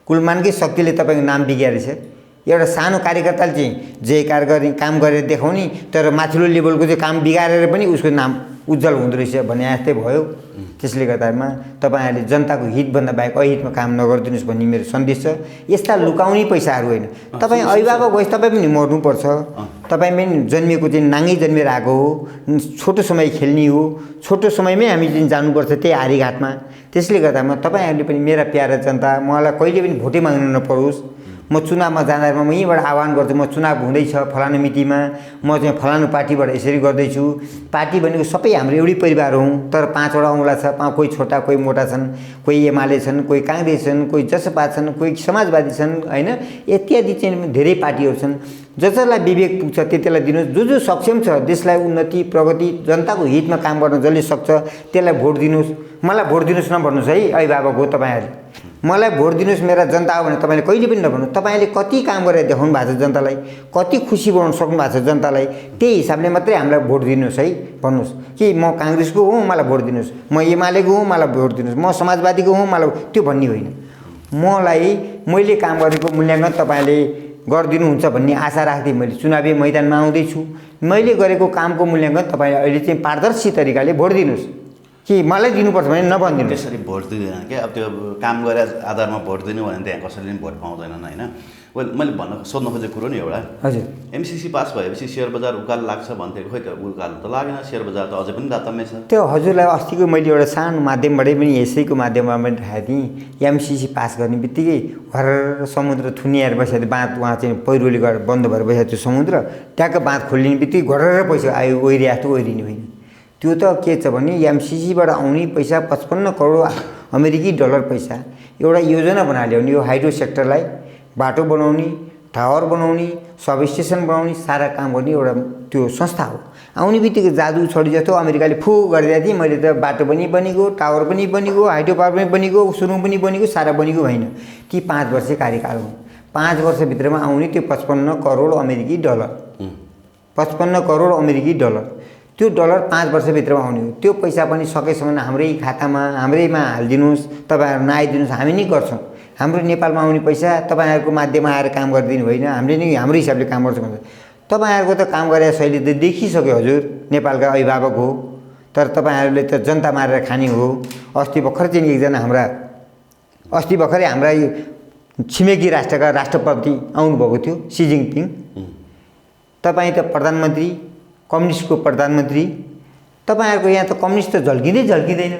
Speaker 1: कुलमानकै शक्तिले तपाईँको नाम बिगारेको रहेछ। एउटा सानो कार्यकर्ताले चाहिँ जयकार गर्ने काम गरेर देखाउने तर माथिल्लो लेभलको चाहिँ काम बिगारेर पनि उसको नाम उज्जवल हुँदो रहेछ भन्ने जस्तै भयो। त्यसले गर्दामा तपाईँहरूले जनताको हितभन्दा बाहेक अहितमा काम नगरिदिनुहोस् भन्ने मेरो सन्देश छ। यस्ता लुकाउने पैसाहरू होइन। तपाईँ अभिभावक भएपछि तपाईँ पनि मर्नुपर्छ। तपाईँ पनि जन्मिएको चाहिँ नाङ्गै जन्मेर आएको हो। छोटो समय खेल्ने हो। छोटो समयमै हामी चाहिँ जानुपर्छ त्यही हारीघाटमा। त्यसले गर्दामा तपाईँहरूले पनि मेरा प्यारा जनता मलाई कहिले पनि भोटै माग्नु नपरोस्। म चुनावमा जाँदामा म यहीँबाट आह्वान गर्छु म चुनाव हुँदैछ फलानु मितिमा म चाहिँ फलानु पार्टीबाट यसरी गर्दैछु। पार्टी भनेको सबै हाम्रो एउटै परिवार हौँ तर 5वटा औँला छ। कोही छोटा कोही मोटा छन्, कोही एमाले छन्, कोही काङ्ग्रेस छन्, कोही जसपा छन्, कोही समाजवादी छन् होइन। इत्यादि चाहिँ धेरै पार्टीहरू छन्। जसलाई विवेक पुग्छ त्यतिलाई दिनुहोस्। जो सक्षम छ देशलाई उन्नति प्रगति जनताको हितमा काम गर्न जसले सक्छ त्यसलाई भोट दिनुहोस्। मलाई भोट दिनुहोस् नभन्नुहोस् है अभिभावक हो तपाईँहरूले। मलाई भोट दिनुहोस् मेरा जनता हो भने तपाईँले कहिले पनि नभन्नु। तपाईँले कति काम गरेर देखाउनु भएको छ जनतालाई, कति खुसी बनाउन सक्नु भएको छ जनतालाई, त्यही हिसाबले मात्रै हामीलाई भोट दिनुहोस् है भन्नुहोस् कि म काङ्ग्रेसको हुँ मलाई भोट दिनुहोस्, म एमालेको हुँ मलाई भोट दिनुहोस्, म समाजवादीको हुँ मलाई त्यो भन्ने होइन। मैले काम गरेको मूल्याङ्कन तपाईँले गरिदिनुहुन्छ भन्ने आशा राख्दै मैले चुनावी मैदानमा आउँदैछु। मैले गरेको कामको मूल्याङ्कन तपाईँले अहिले चाहिँ पारदर्शी तरिकाले भोट दिनुहोस् कि मलाई दिनुपर्छ भने नभनिदिनु।
Speaker 2: त्यसरी भोट दिँदैन क्या। अब त्यो काम गरे आधारमा भोट दिनु भने त्यहाँ कसैले पनि भोट पाउँदैनन् होइन। मैले सोध्न खोजेको कुरो नि एउटा
Speaker 1: हजुर
Speaker 2: एमसिसी पास भएपछि सेयर बजार उकालो लाग्छ भन्थे खोइ त उकालो त लागेन। सेयर बजार त अझै पनि तातम्य छ।
Speaker 1: त्यो हजुरलाई अस्तिको मैले एउटा सानो माध्यमबाटै पनि यसैको माध्यममा पनि राखेको थिएँ। एमसिसी पास गर्ने बित्तिकै घर समुद्र थुनिएर बसेको बाँध उहाँ चाहिँ पहिरोले गरेर बन्द भएर बसेको थियो समुद्र। ट्याक्क बाँध खोलिने बित्तिकै घरेर पैसा आयो ओहिरिआएको थियो ओहिरिने होइन। त्यो त के छ भने एमसिसीबाट आउने पैसा 55 करोड अमेरिकी डलर पैसा एउटा योजना बनाएर ल्याउने। यो हाइड्रो सेक्टरलाई बाटो बनाउने, टावर बनाउने, सब स्टेसन बनाउने सारा काम गर्ने एउटा त्यो संस्था हो। आउने बित्तिकै जादु छोडी जस्तो अमेरिकाले फु गरिदिएको थिएँ। मैले त बाटो पनि बनेको, टावर पनि बनेको, हाइड्रो पावर पनि बनेको, सुरुङ पनि बनेको, सारा बनेको होइन। ती 5 वर्ष कार्यकाल हो। 5 वर्षभित्रमा आउने त्यो 55 करोड अमेरिकी डलर 55 करोड अमेरिकी डलर त्यो डलर 5 वर्षभित्रमा आउने हो। त्यो पैसा पनि सकेसम्म हाम्रै खातामा हाम्रैमा हालिदिनुहोस्। तपाईँहरू नआइदिनुहोस् हामी नै गर्छौँ। हाम्रो नेपालमा आउने पैसा तपाईँहरूको माध्यममा आएर काम गरिदिनु होइन। हामीले नै हाम्रो हिसाबले काम गर्छौँ भन्छ। तपाईँहरूको त काम गरे शैली त देखिसक्यो हजुर। नेपालका अभिभावक हो तर तपाईँहरूले त जनता मारेर खाने हो। अस्ति भर्खर चाहिँ एकजना हाम्रा छिमेकी राष्ट्रका राष्ट्रपति आउनुभएको थियो सी जिनपिङ। तपाईँ त प्रधानमन्त्री कम्युनिस्टको प्रधानमन्त्री। तपाईँहरूको यहाँ त कम्युनिस्ट त झल्किँदैन।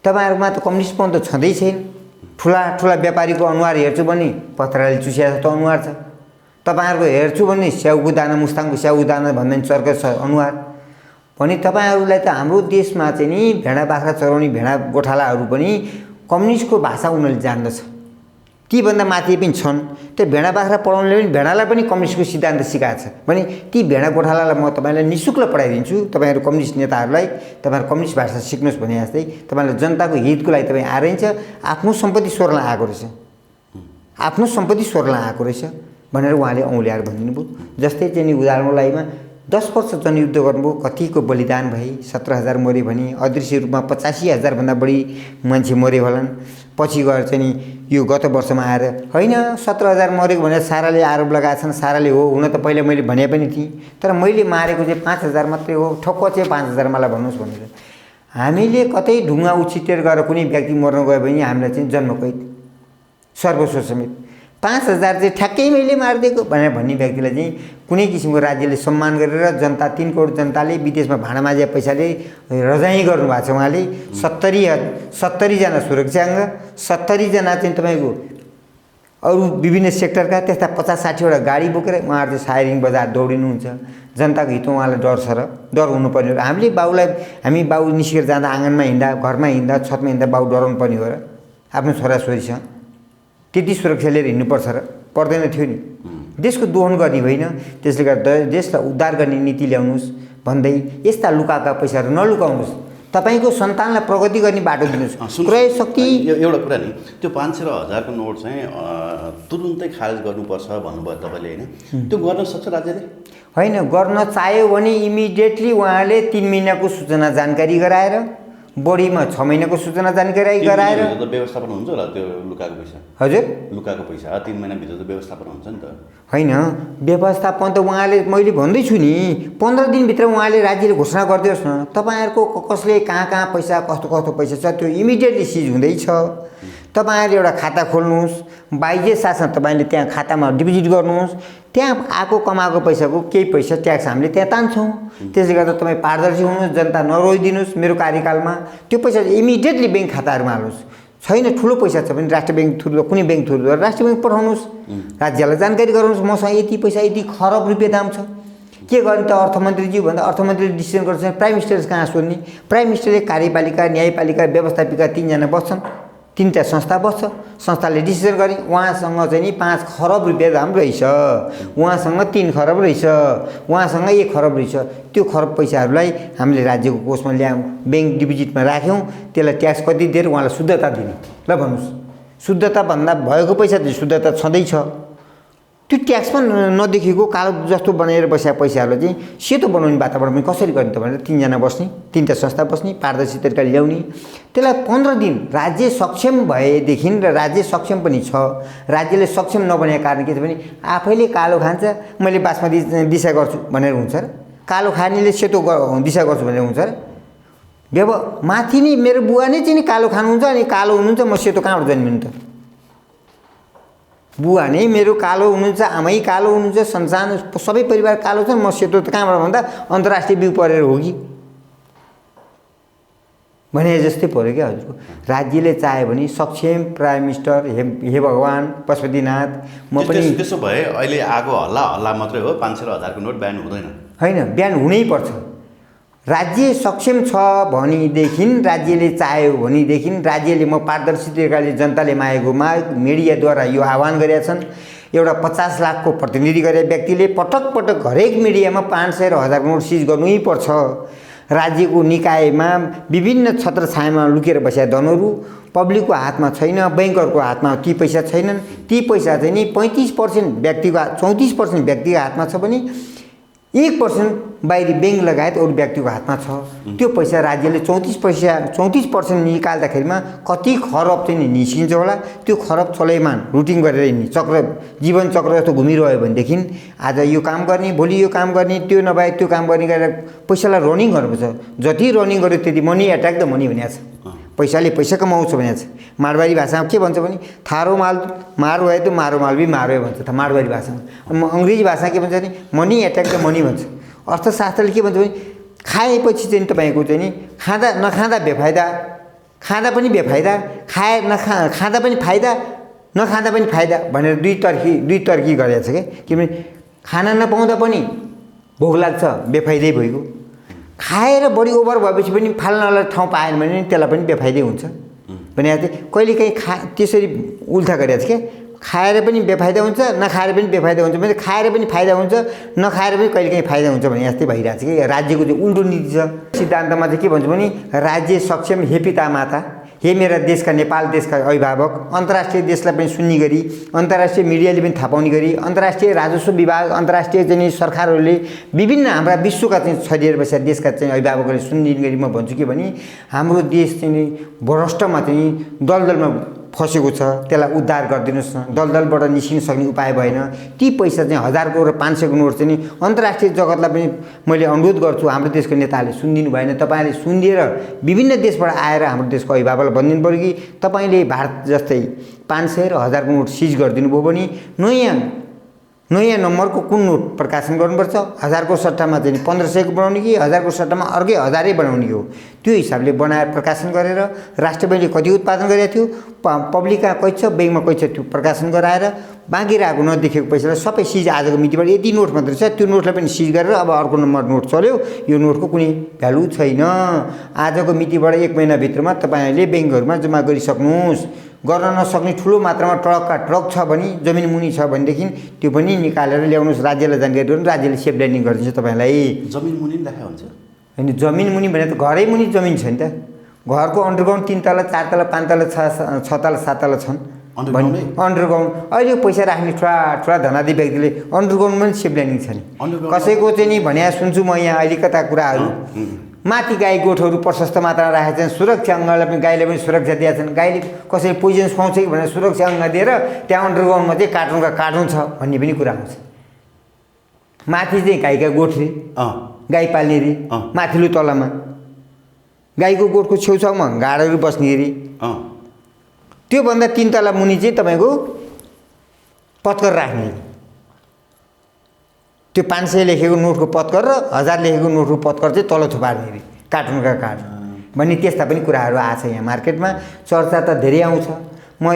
Speaker 1: तपाईँहरूमा त कम्युनिस्टपन त छँदै छैन। ठुला व्यापारीको अनुहार हेर्छु भने पत्राले चुसिया जस्तो अनुहार छ। तपाईँहरूको हेर्छु भने स्याउको दाना मुस्ताङको स्याउको दाना भन्दा पनि चर्का छ अनुहार। भने तपाईँहरूलाई त हाम्रो देशमा चाहिँ नि भेडा बाख्रा चराउने भेडा गोठालाहरू पनि कम्युनिस्टको भाषा उनीहरूले जान्दछ। तीभन्दा माथि पनि छन्। त्यो भेडा बाख्रा पढाउनेले पनि भेडालाई पनि कम्युनिस्टको सिद्धान्त सिकाएको छ भने ती भेडा गोठालालाई म तपाईँलाई निःशुल्क पढाइदिन्छु। तपाईँहरू कम्युनिस्ट नेताहरूलाई तपाईँहरू कम्युनिस्ट भाषा सिक्नुहोस् भने जस्तै तपाईँलाई जनताको हितको लागि तपाईँ आइरहन्छ। आफ्नो सम्पत्ति स्वर्न आएको रहेछ भनेर उहाँले औँल्याएर भनिदिनु भयो। जस्तै चाहिँ नि उदाहरणको लागिमा 10 वर्ष जनयुद्ध गर्नुभयो। कतिको बलिदान भए 17,000 मरे भने अदृश्य रूपमा 85,000 भन्दा बढी मान्छे मरे होलान्। पछि गएर चाहिँ नि यो गत वर्षमा आएर होइन 17,000 मरेको भनेर साराले आरोप लगाएका छन्। साराले हो हुन त पहिला मैले भने पनि थिएँ तर मैले मारेको चाहिँ 5,000 मात्रै हो। ठक्क चाहिँ 5,000 मलाई भन्नुहोस् भनेर। हामीले कतै ढुङ्गा उछिटेर गएर कुनै व्यक्ति मर्न गयो भने हामीलाई चाहिँ जन्मकैद सर्वस्व समेत 5,000 चाहिँ ठ्याक्कै मैले मारिदिएको भनेर भन्ने व्यक्तिलाई चाहिँ कुनै किसिमको राज्यले सम्मान गरेर जनता 3 करोड जनताले विदेशमा भाँडा माझे पैसाले रजाइ गर्नुभएको छ। उहाँले 70 जना सुरक्षाङ्ग 70 जना चाहिँ तपाईँको अरू विभिन्न सेक्टरका त्यस्ता 50-60 वटा गाडी बोकेर उहाँहरू चाहिँ सायरिङ बजार दौडिनुहुन्छ। जनताको हितमा उहाँलाई डर छ र डर हुनुपर्ने हो। हामी बाउ निस्केर जाँदा आँगनमा हिँड्दा घरमा हिँड्दा छतमा हिँड्दा बाउ डराउनु पर्ने हो र आफ्नो छोराछोरीसँग त्यति सुरक्षा लिएर हिँड्नुपर्छ र पर्दैन थियो नि। देशको दोहन गर्ने होइन। त्यसले गर्दा देशलाई उद्धार गर्ने नीति ल्याउनुहोस् भन्दै यस्ता लुकाएका पैसाहरू नलुकाउनुहोस्। तपाईँको सन्तानलाई प्रगति गर्ने बाटो दिनुहोस्। क्रय शक्ति
Speaker 2: एउटा कुरा नि, त्यो 500 र 1000को नोट चाहिँ तुरुन्तै खारेज गर्नुपर्छ भन्नुभयो तपाईँले होइन, त्यो गर्न सक्छ राज्यले?
Speaker 1: होइन, गर्न चाह्यो भने इमिडिएटली उहाँले 3 महिनाको सूचना जानकारी गराएर, बढीमा 6 महिनाको सूचना जानकारी गराएर
Speaker 2: व्यवस्थापन हुन्छ होला त्यो लुकाएको पैसा।
Speaker 1: हजुर,
Speaker 2: लुकाएको पैसा 3 महिनाभित्र त व्यवस्थापन हुन्छ नि त?
Speaker 1: होइन, व्यवस्थापन त उहाँले, मैले भन्दैछु नि 15 दिनभित्र उहाँले राज्यले घोषणा गरिदियोस् न, तपाईँहरूको कसले कहाँ कहाँ पैसा कस्तो कस्तो पैसा छ त्यो इमिडिएटली सिज हुँदैछ। तपाईँहरूले एउटा खाता खोल्नुहोस्, बाइजे साथमा तपाईँले त्यहाँ खातामा डिपोजिट गर्नुहोस्, त्यहाँ आएको कमाएको पैसाको केही पैसा ट्याक्स हामीले त्यहाँ तान्छौँ। त्यसले गर्दा तपाईँ पारदर्शी हुनुहोस्, जनता नरोइदिनुहोस्। मेरो कार्यकालमा त्यो पैसा इमिडिएटली ब्याङ्क खाताहरूमा हाल्नुहोस्। छैन ठुलो पैसा छ भने राष्ट्र ब्याङ्क थ्रु, कुनै ब्याङ्क थ्रु राष्ट्र ब्याङ्क पठाउनुहोस्, राज्यलाई जानकारी गराउनुहोस् मसँग यति पैसा यति खरब रुपियाँ दाम छ। के गर्ने त अर्थमन्त्रीज्यू भन्दा अर्थमन्त्रीले डिसिजन गर्छ, प्राइम मिनिस्टर कहाँ सोध्ने? प्राइम मिनिस्टरले कार्यपालिका, न्यायपालिका, व्यवस्थापिका 3 जना बस्छन्, 3टा संस्था बस्छ, संस्थाले डिसिजन गरे उहाँसँग चाहिँ नि 5 खरब रुपियाँ दाम रहेछ, उहाँसँग 3 खरब रहेछ, उहाँसँग 1 खरब रहेछ। त्यो खरब पैसाहरूलाई हामीले राज्यको कोषमा ल्यायौँ, ब्याङ्क डिपोजिटमा राख्यौँ, त्यसलाई ट्याक्स कति दिएर उहाँलाई शुद्धता दिने। ल भन्नुहोस्, शुद्धता भन्दा भएको पैसा चाहिँ शुद्धता छँदैछ। त्यो ट्याक्समा नदेखेको कालो जस्तो बनाएर बसेका पैसाहरूलाई चाहिँ सेतो बनाउने वातावरण पनि कसरी गर्ने त भनेर 3 जना बस्ने, 3टा संस्था बस्ने, पारदर्शी तरिकाले ल्याउने। त्यसलाई 15 दिन राज्य सक्षम भएदेखि र राज्य सक्षम पनि छ। राज्यले सक्षम नबनेको कारण के छ भने आफैले कालो खान्छ, मैले बासमती दिशा गर्छु भनेर हुन्छ र? कालो खानेले सेतो दिशा गर्छु भनेर हुन्छ र? माथि नै मेरो बुवा नै चाहिँ कालो खानुहुन्छ अनि कालो हुनुहुन्छ, म सेतो कहाँबाट जन्मिनु त? बुवा नै मेरो कालो हुनुहुन्छ, आमै कालो हुनुहुन्छ, संसार सबै परिवार कालो छ, म सेतो त कहाँबाट भन्दा अन्तर्राष्ट्रिय बिउ परेर हो कि भने जस्तै पऱ्यो क्या हजुरको। राज्यले चाह्यो भने सक्षम प्राइम मिनिस्टर, हे भगवान् पशुपतिनाथ, म पनि
Speaker 2: त्यसो भए अहिले आगो हल्ला मात्रै हो, 500 र 1000को नोट बिहान हुँदैन?
Speaker 1: होइन, बिहान हुनैपर्छ। राज्य सक्षम छ भनेदेखि, राज्यले चाह्यो भनेदेखि, राज्यले म पारदर्शी तरिकाले जनताले मागेको माग मिडियाद्वारा यो आह्वान गरेका छन्। एउटा 50 लाखको प्रतिनिधि गरेका व्यक्तिले पटक पटक हरेक मिडियामा 500 र 1000 नोट सिज गर्नै पर्छ। राज्यको निकायमा विभिन्न छत्रछायामा लुकेर बसेका धनहरू पब्लिकको हातमा छैन, ब्याङ्कहरूको हातमा ती पैसा छैनन्। ती पैसा चाहिँ नि 35% व्यक्तिको, 34% व्यक्तिको हातमा छ भने 1% बाहिरी ब्याङ्क लगायत अरू व्यक्तिको हातमा छ। त्यो पैसा राज्यले 34% निकाल्दाखेरिमा कति खरब चाहिँ निस्किन्छ होला। त्यो खरब चलैमान रुटिङ गरेर हिँड्ने चक्र, जीवन चक्र जस्तो घुमिरह्यो भनेदेखि आज यो काम गर्ने, भोलि यो काम गर्ने, त्यो नभए त्यो काम गर्ने गरेर पैसालाई रनिङ गर्नुपर्छ। जति रनिङ गर्यो त्यति मनी एट्याक द मनी भनेको छ। पैसाले पैसा कमाउँछ भनेको छ। मारवाडी भाषामा के भन्छ भने थारो माल मारो है त मारो माल भी मारो है भन्छ त मारवाडी भाषामा। अङ्ग्रेजी भाषा के भन्छ भने मनी एट्याक द मनी भन्छ। अर्थशास्त्रले के भन्छ भने खाएपछि चाहिँ तपाईँको चाहिँ नि नखाँदा बेफाइदा, खाँदा पनि बेफाइदा, खाँदा पनि फाइदा, नखाँदा पनि फाइदा भनेर दुई तर्की गरेको छ क्या। किनभने खाना नपाउँदा पनि भोक लाग्छ, बेफाइदै भइगयो। खाएर बढी ओभर भएपछि पनि फाल्नलाई ठाउँ पाएन भने त्यसलाई पनि बेफाइदै हुन्छ भने कहिलेकाहीँ त्यसरी उल्था गरेको छ क्या। खाएर पनि बेफाइदा हुन्छ, नखाएर पनि बेफाइदा हुन्छ भने खाएर पनि फाइदा हुन्छ, नखाएर पनि कहिलेकाहीँ फाइदा हुन्छ भने जस्तै भइरहेको छ कि। राज्यको चाहिँ उल्टो नीति छ। सिद्धान्तमा चाहिँ के भन्छ भने राज्य सक्षम हे पिता माता, हे मेरा देशका नेपाल देशका अभिभावक, अन्तर्राष्ट्रिय देशलाई पनि सुन्ने गरी, अन्तर्राष्ट्रिय मिडियाले पनि थाहा पाउने गरी, अन्तर्राष्ट्रिय राजस्व विभाग, अन्तर्राष्ट्रिय चाहिँ सरकारहरूले विभिन्न हाम्रा विश्वका चाहिँ छरिएर बसेका देशका चाहिँ अभिभावकहरूले सुन्ने गरी म भन्छु के भने हाम्रो देश चाहिँ भ्रष्टमा चाहिँ दलदलमा फसेको छ, त्यसलाई उद्धार गरिदिनुहोस् न। दलदलबाट निस्किन सक्ने उपाय भएन। ती पैसा चाहिँ 1000को र 500को नोट चाहिँ अन्तर्राष्ट्रिय जगतलाई पनि मैले अनुरोध गर्छु, हाम्रो देशको नेताहरूले सुनिदिनु भएन। तपाईँले सुनिदिएर विभिन्न देशबाट आएर हाम्रो देशको अभिभावकलाई भनिदिनु पऱ्यो कि तपाईँले भारत जस्तै 500 र 1000को नोट सिज गरिदिनु भयो भने नयाँ नम्बरको कुन नोट प्रकाशन गर्नुपर्छ। 1000को सट्टामा चाहिँ 1500को बनाउने कि 1000को सट्टामा अर्कै 1000 बनाउने हो। त्यो हिसाबले बनाएर प्रकाशन गरेर राष्ट्र ब्याङ्कले कति उत्पादन गरेको थियो, पब्लिकमा कति छ, ब्याङ्कमा कति छ, त्यो प्रकाशन गराएर बाँकी रहेको नदेखेको पैसालाई सबै सिज आजको मितिबाट यति नोट मात्रै छ त्यो नोटलाई पनि सिज गरेर अब अर्को नम्बर नोट चल्यो, यो नोटको कुनै भ्यालु छैन। आजको मितिबाट 1 महिनाभित्रमा तपाईँहरूले ब्याङ्कहरूमा जम्मा गरिसक्नुहोस्। गर्न नसक्ने ठुलो मात्रामा ट्रक छ भने जमिन मुनि छ भनेदेखि त्यो पनि निकालेर ल्याउनुहोस्, राज्यलाई जानकारी गर्नु, राज्यले सेफ ल्यान्डिङ गरिदिन्छ तपाईँलाई।
Speaker 2: जमिन मुनि लेखा हुन्छ
Speaker 1: होइन, जमिन मुनि भने त घरै मुनि जमिन छ नि त। घरको अन्डरग्राउन्ड 3 तला 4 तला 5 तला 6 तला 7 तला छन् भने अन्डरग्राउन्ड अहिले पैसा राख्ने ठुला धनादी व्यक्तिले अन्डरग्राउन्डमा पनि सेफ ल्यान्डिङ छ नि। कसैको चाहिँ नि भने सुन्छु म यहाँ अहिले कता कुराहरू माथि गाई गोठहरू प्रशस्त मात्रामा राखेका छन्, सुरक्षा अङ्गलाई पनि गाईले पनि सुरक्षा दिएका छन्। गाईले कसैले पोइजन खुवाउँछ कि भनेर सुरक्षा अङ्ग दिएर त्यहाँ अन्डरग्राउन्डमा चाहिँ कार्टुन छ भन्ने पनि कुरा आउँछ। माथि चाहिँ गाईका गोठ रे, गाई पाल्ने रे, माथिल्लो तलामा गाईको गोठको छेउछाउमा गाडहरू बस्ने रे। त्योभन्दा 3 तला मुनि चाहिँ तपाईँको पत्कर राख्ने। त्यो 500 लेखेको नोटको पत्कर र 1000 लेखेको नोटको पत्कर चाहिँ तल थुपार्ने रे, कार्टुनका कार्ड भन्ने त्यस्ता पनि कुराहरू आएको छ यहाँ मार्केटमा। चर्चा त धेरै आउँछ। म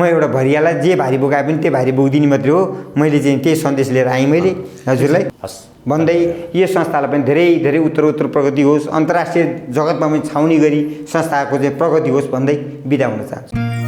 Speaker 1: एउटा भरियालाई जे भारी बोकाए पनि त्यो भारी बोकिदिने मात्रै हो। मैले चाहिँ त्यही सन्देश लिएर आएँ मैले हजुरलाई भन्दै यो संस्थालाई पनि धेरै धेरै उत्तरोत्तर प्रगति होस्, अन्तर्राष्ट्रिय जगतमा पनि छाउनी गरी संस्थाको चाहिँ प्रगति होस् भन्दै बिदा हुन चाहन्छु।